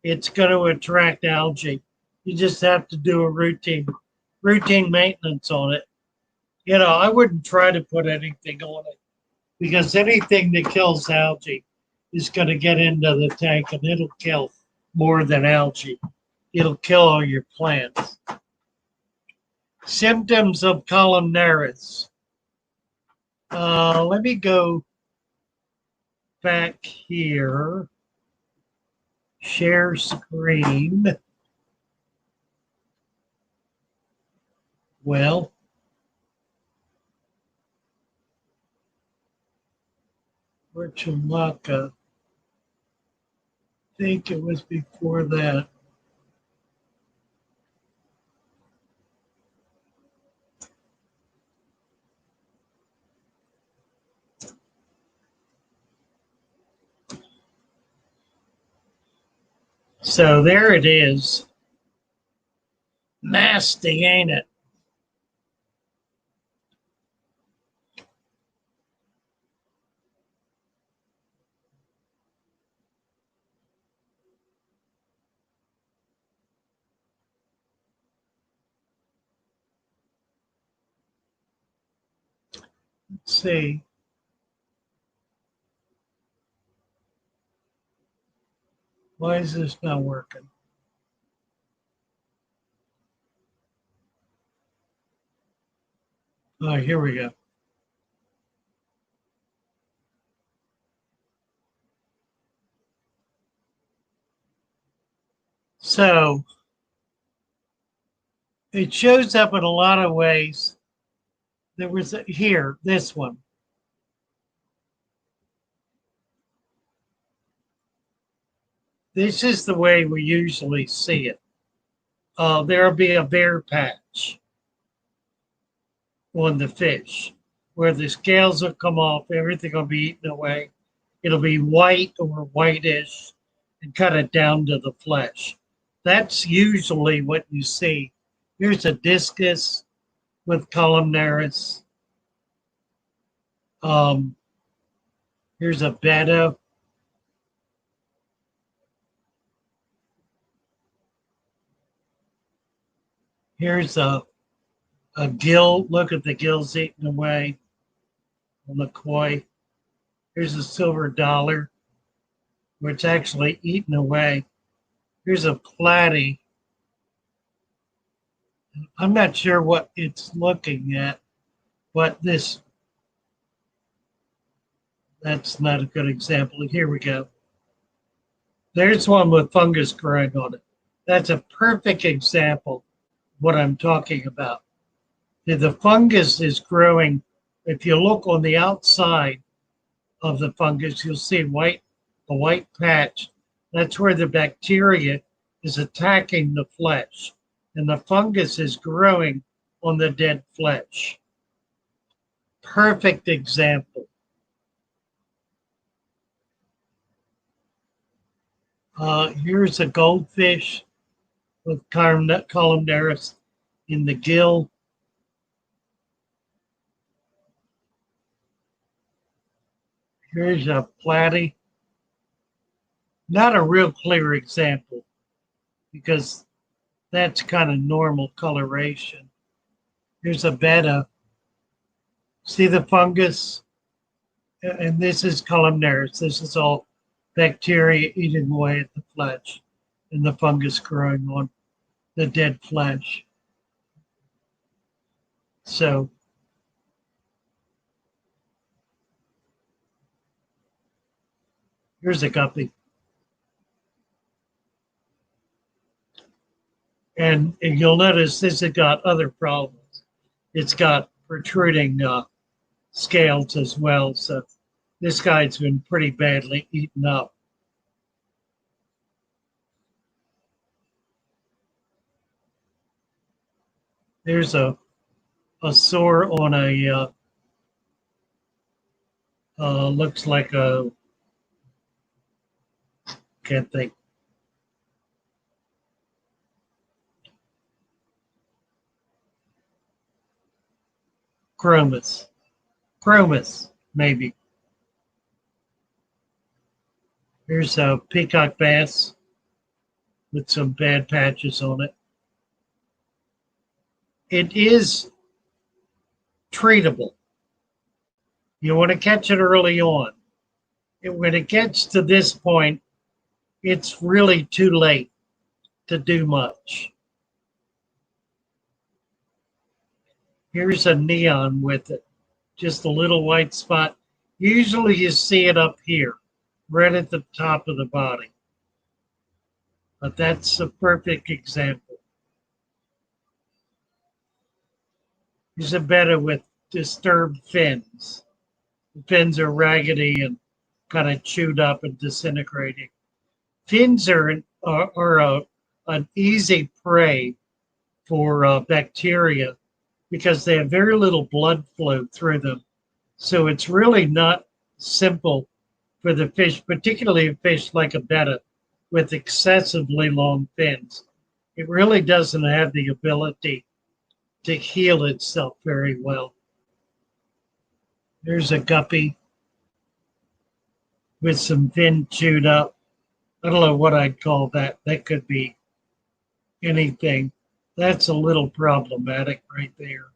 A: it's going to attract algae. You just have to do a routine maintenance on it. You know, I wouldn't try to put anything on it because anything that kills algae is going to get into the tank and it'll kill more than algae. It'll kill all your plants. Symptoms of columnaris. Let me go back here. Share screen. Well, Chumaka. I think it was before that. So there it is. Nasty, ain't it? Let's see. Why is this not working? Oh, here we go. So it shows up in a lot of ways. There was here, this one. This is the way we usually see it. There'll be a bare patch on the fish where the scales will come off, everything will be eaten away. It'll be white or whitish and cut it down to the flesh. That's usually what you see. Here's a discus with columnaris. Here's a betta. Here's a gill. Look at the gills eaten away on the koi. Here's a silver dollar, which actually eaten away. Here's a platy. I'm not sure what it's looking at, but that's not a good example. Here we go. There's one with fungus growing on it. That's a perfect example of what I'm talking about. The fungus is growing. If you look on the outside of the fungus, you'll see a white patch. That's where the bacteria is attacking the flesh, and the fungus is growing on the dead flesh. Perfect example. Here's a goldfish with columnaris in the gill. Here's a platy. Not a real clear example because that's kind of normal coloration. Here's a betta. See the fungus? And this is columnaris. This is all bacteria eating away at the flesh and the fungus growing on the dead flesh. So here's a guppy. And you'll notice this has got other problems. It's got protruding scales as well. So this guy's been pretty badly eaten up. There's a sore on a, looks like a, can't think. Chromis, maybe. Here's a peacock bass with some bad patches on it. It is treatable. You want to catch it early on. When it gets to this point, it's really too late to do much. Here's a neon with it, just a little white spot. Usually you see it up here, right at the top of the body. But that's a perfect example. Here's a betta with disturbed fins. The fins are raggedy and kind of chewed up and disintegrating. Fins are an easy prey for bacteria because they have very little blood flow through them. So it's really not simple for the fish, particularly a fish like a betta, with excessively long fins. It really doesn't have the ability to heal itself very well. There's a guppy with some fin chewed up. I don't know what I'd call that. That could be anything. That's a little problematic right there.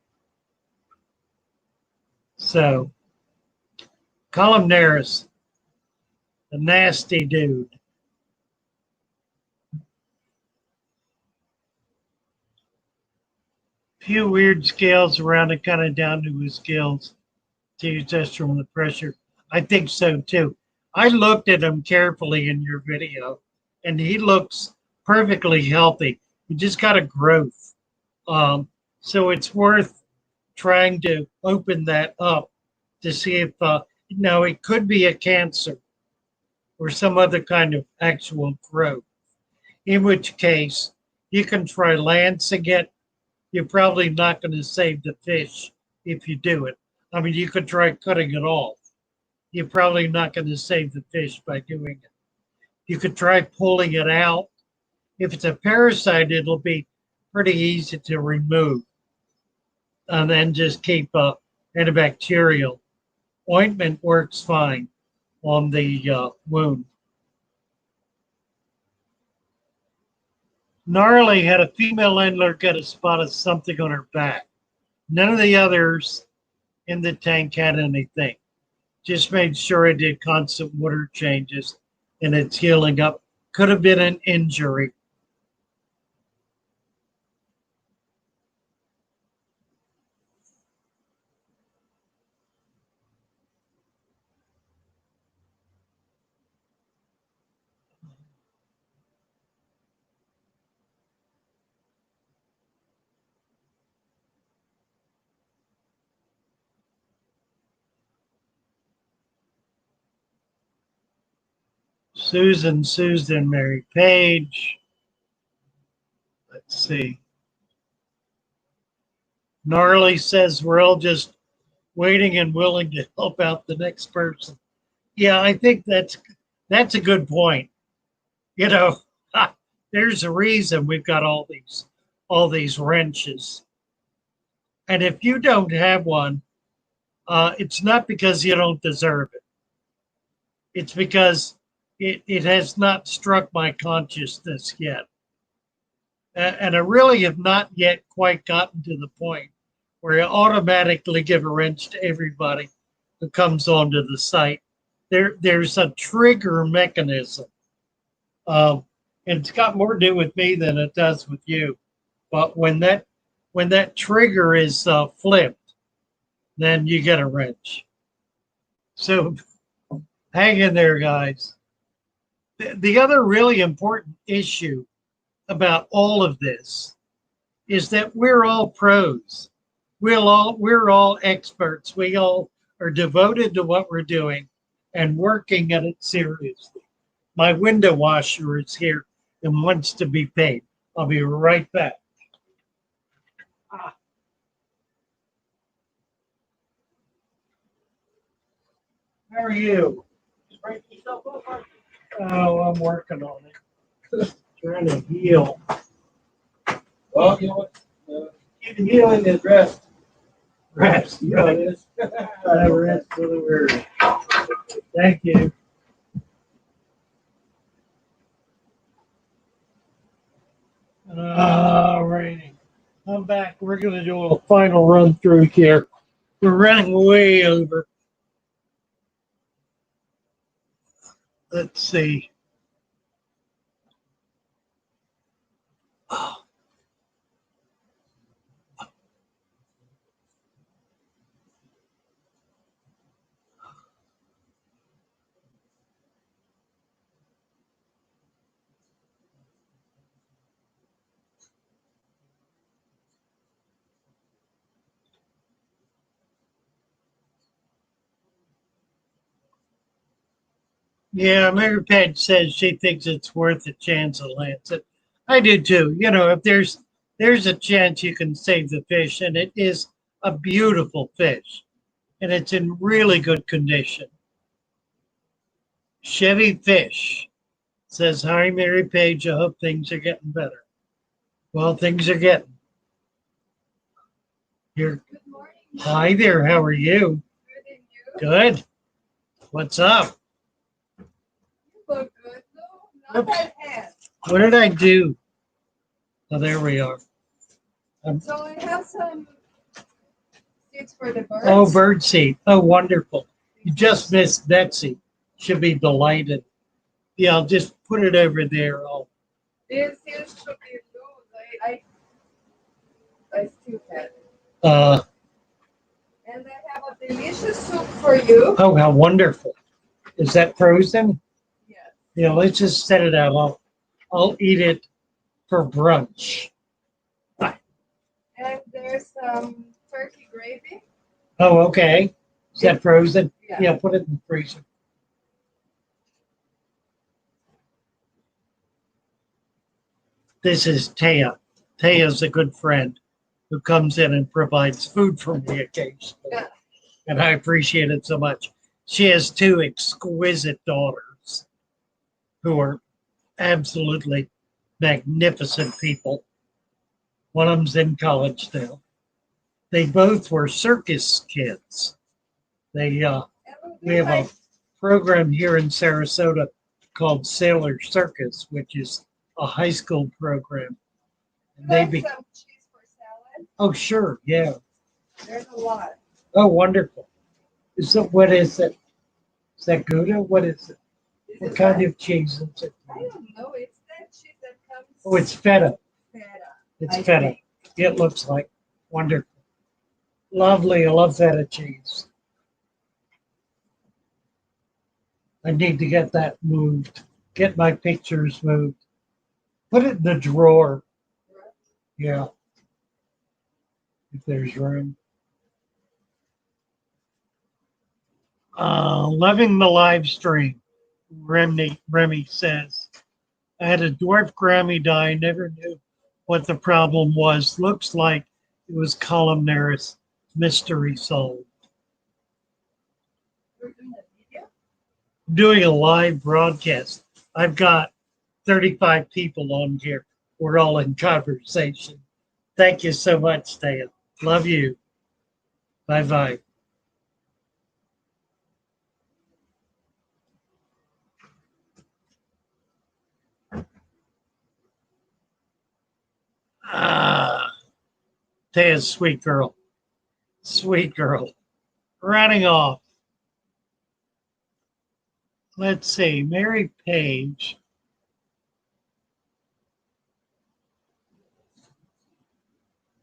A: So, columnaris, a nasty dude. Few weird scales around and kind of down to his scales to just from the pressure. I think so too. I looked at him carefully in your video, and he looks perfectly healthy. He just got a growth. So it's worth trying to open that up to see if, now it could be a cancer or some other kind of actual growth, in which case you can try lancing it. You're probably not going to save the fish if you do it. I mean, you could try cutting it off. You're probably not going to save the fish by doing it. You could try pulling it out. If it's a parasite, it'll be pretty easy to remove. And then just keep antibacterial. Ointment works fine on the wound. Gnarly had a female angler get a spot of something on her back. None of the others in the tank had anything. Just made sure I did constant water changes and it's healing up. Could have been an injury. Susan, Mary Page. Let's see. Gnarly says we're all just waiting and willing to help out the next person. Yeah, I think that's a good point. You know, there's a reason we've got all these wrenches. And if you don't have one, it's not because you don't deserve it. It's because it has not struck my consciousness yet. And I really have not yet quite gotten to the point where I automatically give a wrench to everybody who comes onto the site. There's a trigger mechanism. And it's got more to do with me than it does with you. But when that trigger is flipped, then you get a wrench. So hang in there, guys. The other really important issue about all of this is that we're all pros. We're all experts. We all are devoted to what we're doing and working at it seriously. My window washer is here and wants to be paid. I'll be right back. How are you? Oh, I'm working on it. Trying to heal.
C: Well, you know what? Keep healing is rest.
A: Rest.
C: You know it is.
A: Rest for the word. Thank you. All righty. I'm back. We're going to do a final run through here. We're running way over. Let's see. Yeah, Mary Pat says she thinks it's worth a chance to lance it. I do too. You know, if there's a chance you can save the fish, and it is a beautiful fish, and it's in really good condition. Chevy Fish Says, hi, Mary Page. I hope things are getting better. Well, things are getting. You're,
B: Good morning.
A: hi there. How are you?
B: Good, and you?
A: Good. What's up?
B: You look good, though. Not
A: Oops.
B: that hat.
A: What did I do? Oh, there we are.
B: So I have some seeds for the birds.
A: Oh, bird seed. Oh, wonderful. You just missed Betsy. She'll be delighted. Yeah, I'll just put it over there.
B: This used to be loose. I still have it.
A: Uh,
B: And I have a delicious soup for you.
A: oh, how wonderful. Is that frozen?
B: Yes.
A: Yeah, let's just set it out. I'll eat it for brunch.
B: And there's some turkey gravy.
A: Oh, okay. Is that frozen?
B: Yeah.
A: Yeah, put it in the freezer. This is Taya. Taya's a good friend who comes in and provides food for me occasionally.
B: Yeah.
A: And I appreciate it so much. She has two exquisite daughters who are absolutely magnificent people. One of them's in college now. They both were circus kids. We have a program here in Sarasota called Sailor Circus, which is a high school program. And they be,
B: some cheese for salad.
A: oh, sure, yeah.
B: There's a lot.
A: Oh, wonderful. What is it? Is that Gouda? What is it?
B: This
A: What
B: is
A: kind
B: what?
A: of cheese is it?
B: I don't know. It's that cheese that comes.
A: Oh, it's feta.
B: feta.
A: It's
B: I
A: feta.
B: think.
A: It looks like wonderful. Lovely. I love feta cheese. I need to get that moved. Get my pictures moved. Put it in the drawer. Yeah. If there's room. Loving the live stream. Remy says, I had a dwarf Grammy die. I never knew what the problem was. Looks like it was columnaris. Mystery solved.
B: We're doing a video.
A: Doing a live broadcast. I've got 35 people on here. We're all in conversation. Thank you so much, Stan. Love you. Bye-bye. Taya's sweet girl. Sweet girl. Running off. Let's see. Mary Page.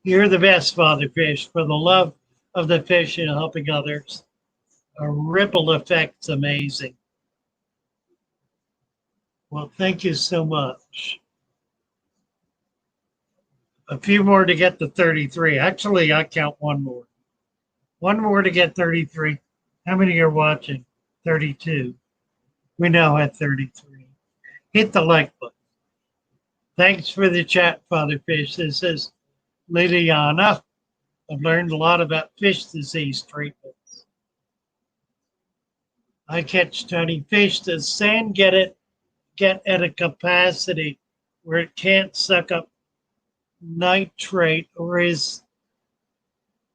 A: You're the best, Father Fish, for the love of the fish and helping others. A ripple effect's amazing. Well, thank you so much. A few more to get to 33. Actually, I count one more. One more to get 33. How many are watching? 32. We now have 33. Hit the like button. Thanks for the chat, Father Fish. This is Liliana. I've learned a lot about fish disease treatments. I catch tiny fish. Does sand get at a capacity where it can't suck up nitrate, or is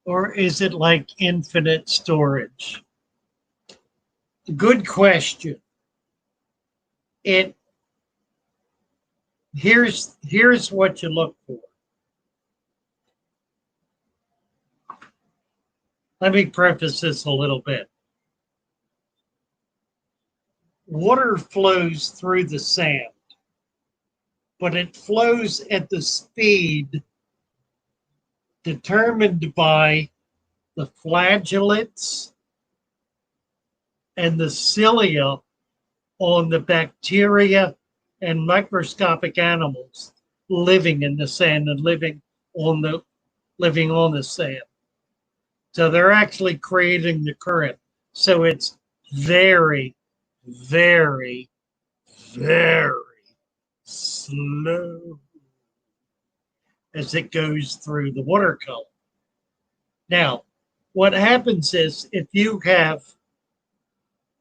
A: it like infinite storage? Good question. Here's what you look for. Let me preface this a little bit. Water flows through the sand, but it flows at the speed determined by the flagellates and the cilia on the bacteria and microscopic animals living in the sand and living on the sand. So they're actually creating the current. So it's very, very, very slow as it goes through the watercolor. Now, what happens is if you have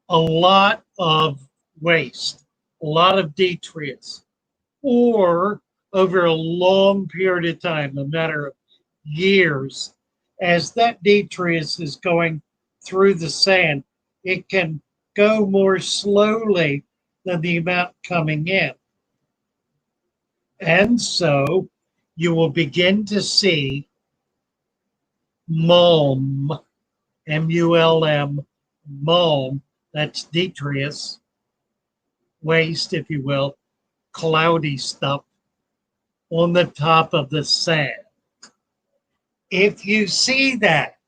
A: a lot of waste a lot of detritus, or over a long period of time, a matter of years, as that detritus is going through the sand, it can go more slowly than the amount coming in. And so you will begin to see mulm, M-U-L-M, mulm, that's detritus, waste, if you will, cloudy stuff on the top of the sand. If you see that,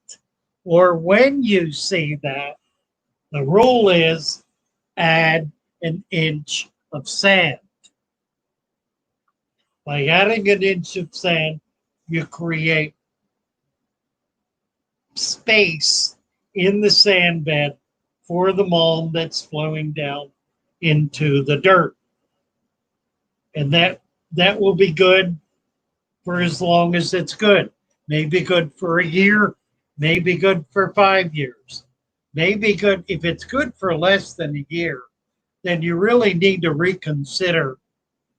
A: or when you see that, the rule is add an inch of sand. By adding an inch of sand, you create space in the sand bed for the mulm that's flowing down into the dirt. And that will be good for as long as it's good. Maybe good for a year, maybe good for 5 years. Maybe good, if it's good for less than a year, then you really need to reconsider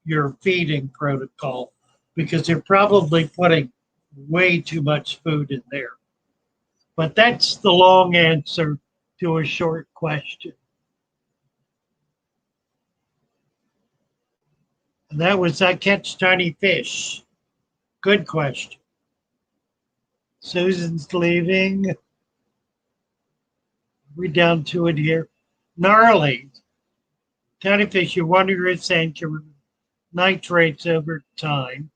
A: your feeding protocol because you're probably putting way too much food in there. But that's the long answer to a short question. And that was, I catch tiny fish. Good question. Susan's leaving. We're down to it here. Gnarly. Tiny fish, you wonder if sand can nitrates over time.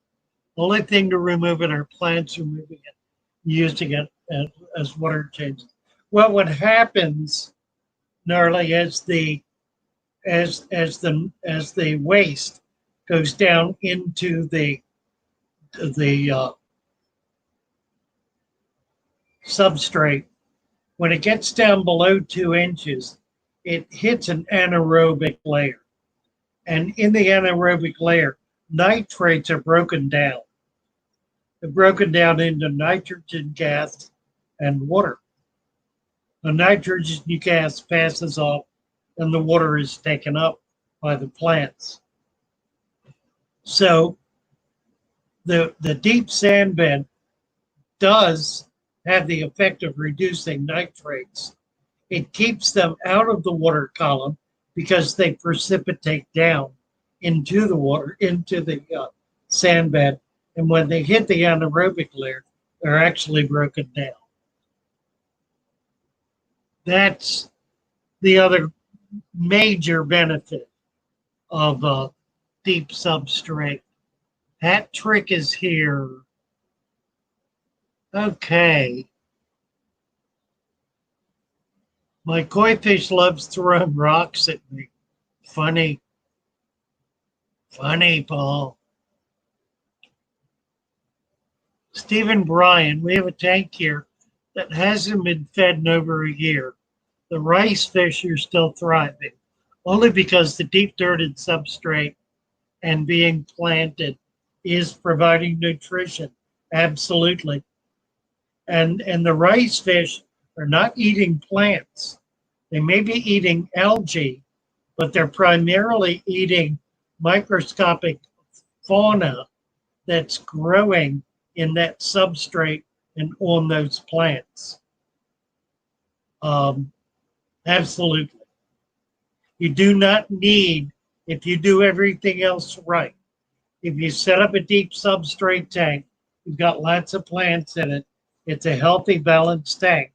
A: Only thing to remove it are plants removing it, using it as water changes. Well, what happens, Gnarly, as the waste goes down into the substrate, when it gets down below 2 inches, it hits an anaerobic layer. And in the anaerobic layer, nitrates are broken down. They're broken down into nitrogen gas and water. The nitrogen gas passes off and the water is taken up by the plants. So the deep sand bed does have the effect of reducing nitrates. It keeps them out of the water column because they precipitate down into the water, into the sand bed. And when they hit the anaerobic layer, they're actually broken down. That's the other major benefit of deep substrate. That trick is here. Okay. My koi fish loves throwing rocks at me. Funny. Funny, Paul. Stephen Bryan, we have a tank here that hasn't been fed in over a year. The rice fish are still thriving, only because the deep dirted substrate and being planted is providing nutrition. Absolutely. And the rice fish are not eating plants. They may be eating algae, but they're primarily eating microscopic fauna that's growing in that substrate and on those plants. Absolutely. You do not need, if you do everything else right, if you set up a deep substrate tank, you've got lots of plants in it, it's a healthy, balanced tank.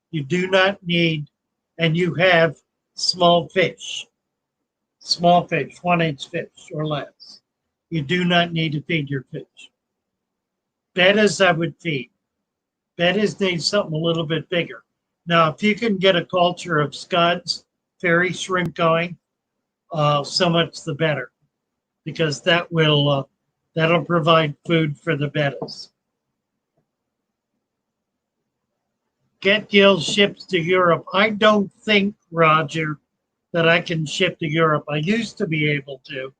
A: You do not need, and you have small fish, 1-inch fish or less. You do not need to feed your fish. Bettas I would feed. Bettas need something a little bit bigger. Now, if you can get a culture of scuds, fairy shrimp going, so much the better, because that will that'll provide food for the bettas. Get gill ships to Europe. I don't think, Roger, that I can ship to Europe. I used to be able to,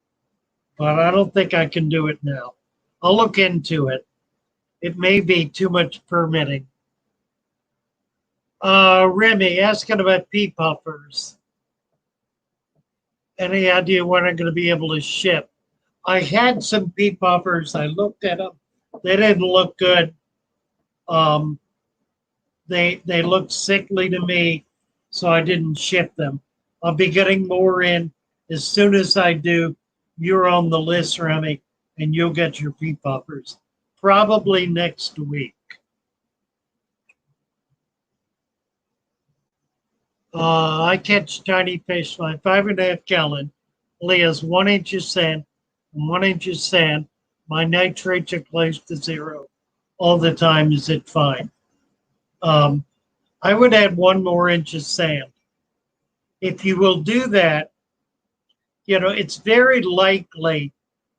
A: but I don't think I can do it now. I'll look into it. It may be too much permitting. Remy asking about pea puffers. Any idea when I'm going to be able to ship? I had some pea poppers. I looked at them. They didn't look good. Um, they looked sickly to me, so I didn't ship them. I'll be getting more in. As soon as I do, you're on the list, Remy, and you'll get your pea poppers probably next week. I catch tiny fish. My 5.5 gallon only has 1 inch of sand and 1 inch of sand. My nitrates are close to zero all the time. Is it fine? I would add 1 more inch of sand. If you will do that, you know, it's very likely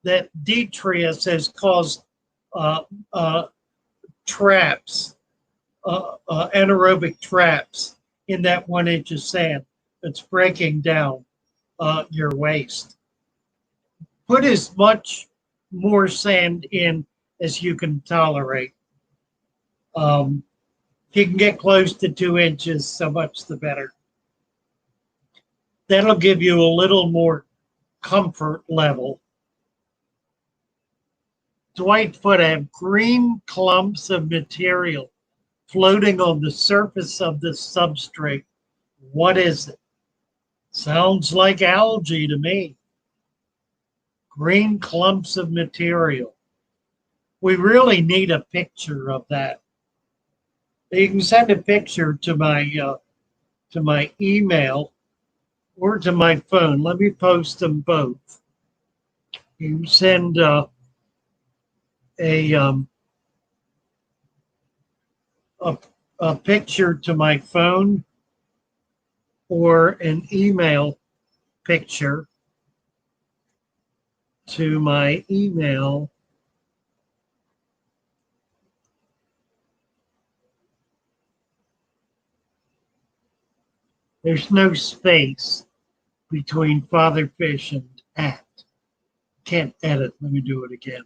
A: that detritus has caused uh, uh, traps, anaerobic traps in that 1 inch of sand that's breaking down your waste. Put as much more sand in as you can tolerate. If you can get close to 2 inches, so much the better. That'll give you a little more comfort level. Dwight Foot have green clumps of material floating on the surface of the substrate. What is it? Sounds like algae to me. Green clumps of material. We really need a picture of that. You can send a picture to my email or to my phone. Let me post them both. You can send a picture to my phone or an email picture to my email. There's no space between father fish and at. Can't edit. Let me do it again.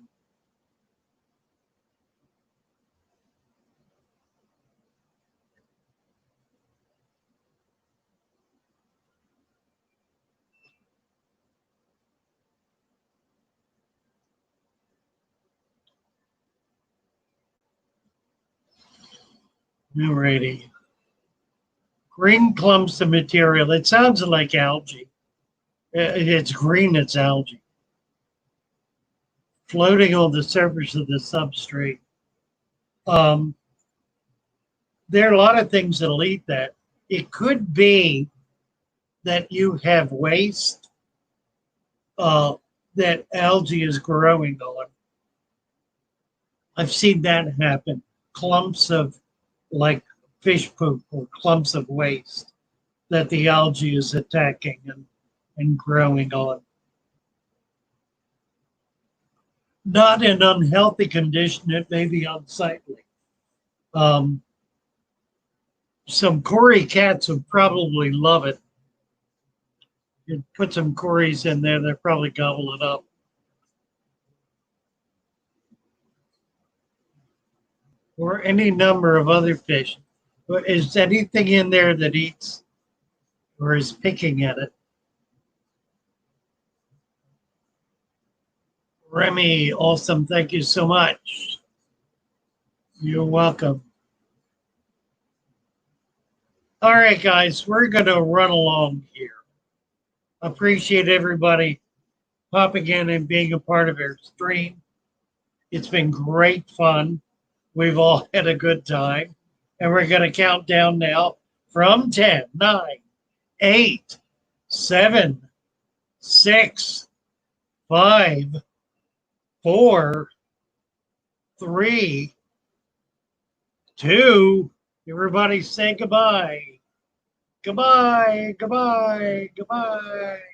A: Alrighty. Green clumps of material. It sounds like algae. It's green, it's algae. Floating on the surface of the substrate. There are a lot of things that'll eat that. It could be that you have waste that algae is growing on. I've seen that happen. Clumps of like fish poop or clumps of waste that the algae is attacking and growing on. Not in unhealthy condition, it may be unsightly. Some Cory cats would probably love it. You put some Corys in there, they'll probably gobble it up. Or any number of other fish. Is anything in there that eats or is picking at it? Remy, awesome. Thank you so much. You're welcome. All right, guys, we're going to run along here. Appreciate everybody popping in and being a part of our stream. It's been great fun. We've all had a good time. And we're going to count down now from 10, 9, 8, 7, 6, 5, 4, 3, 2. Everybody say goodbye. Goodbye, goodbye, goodbye.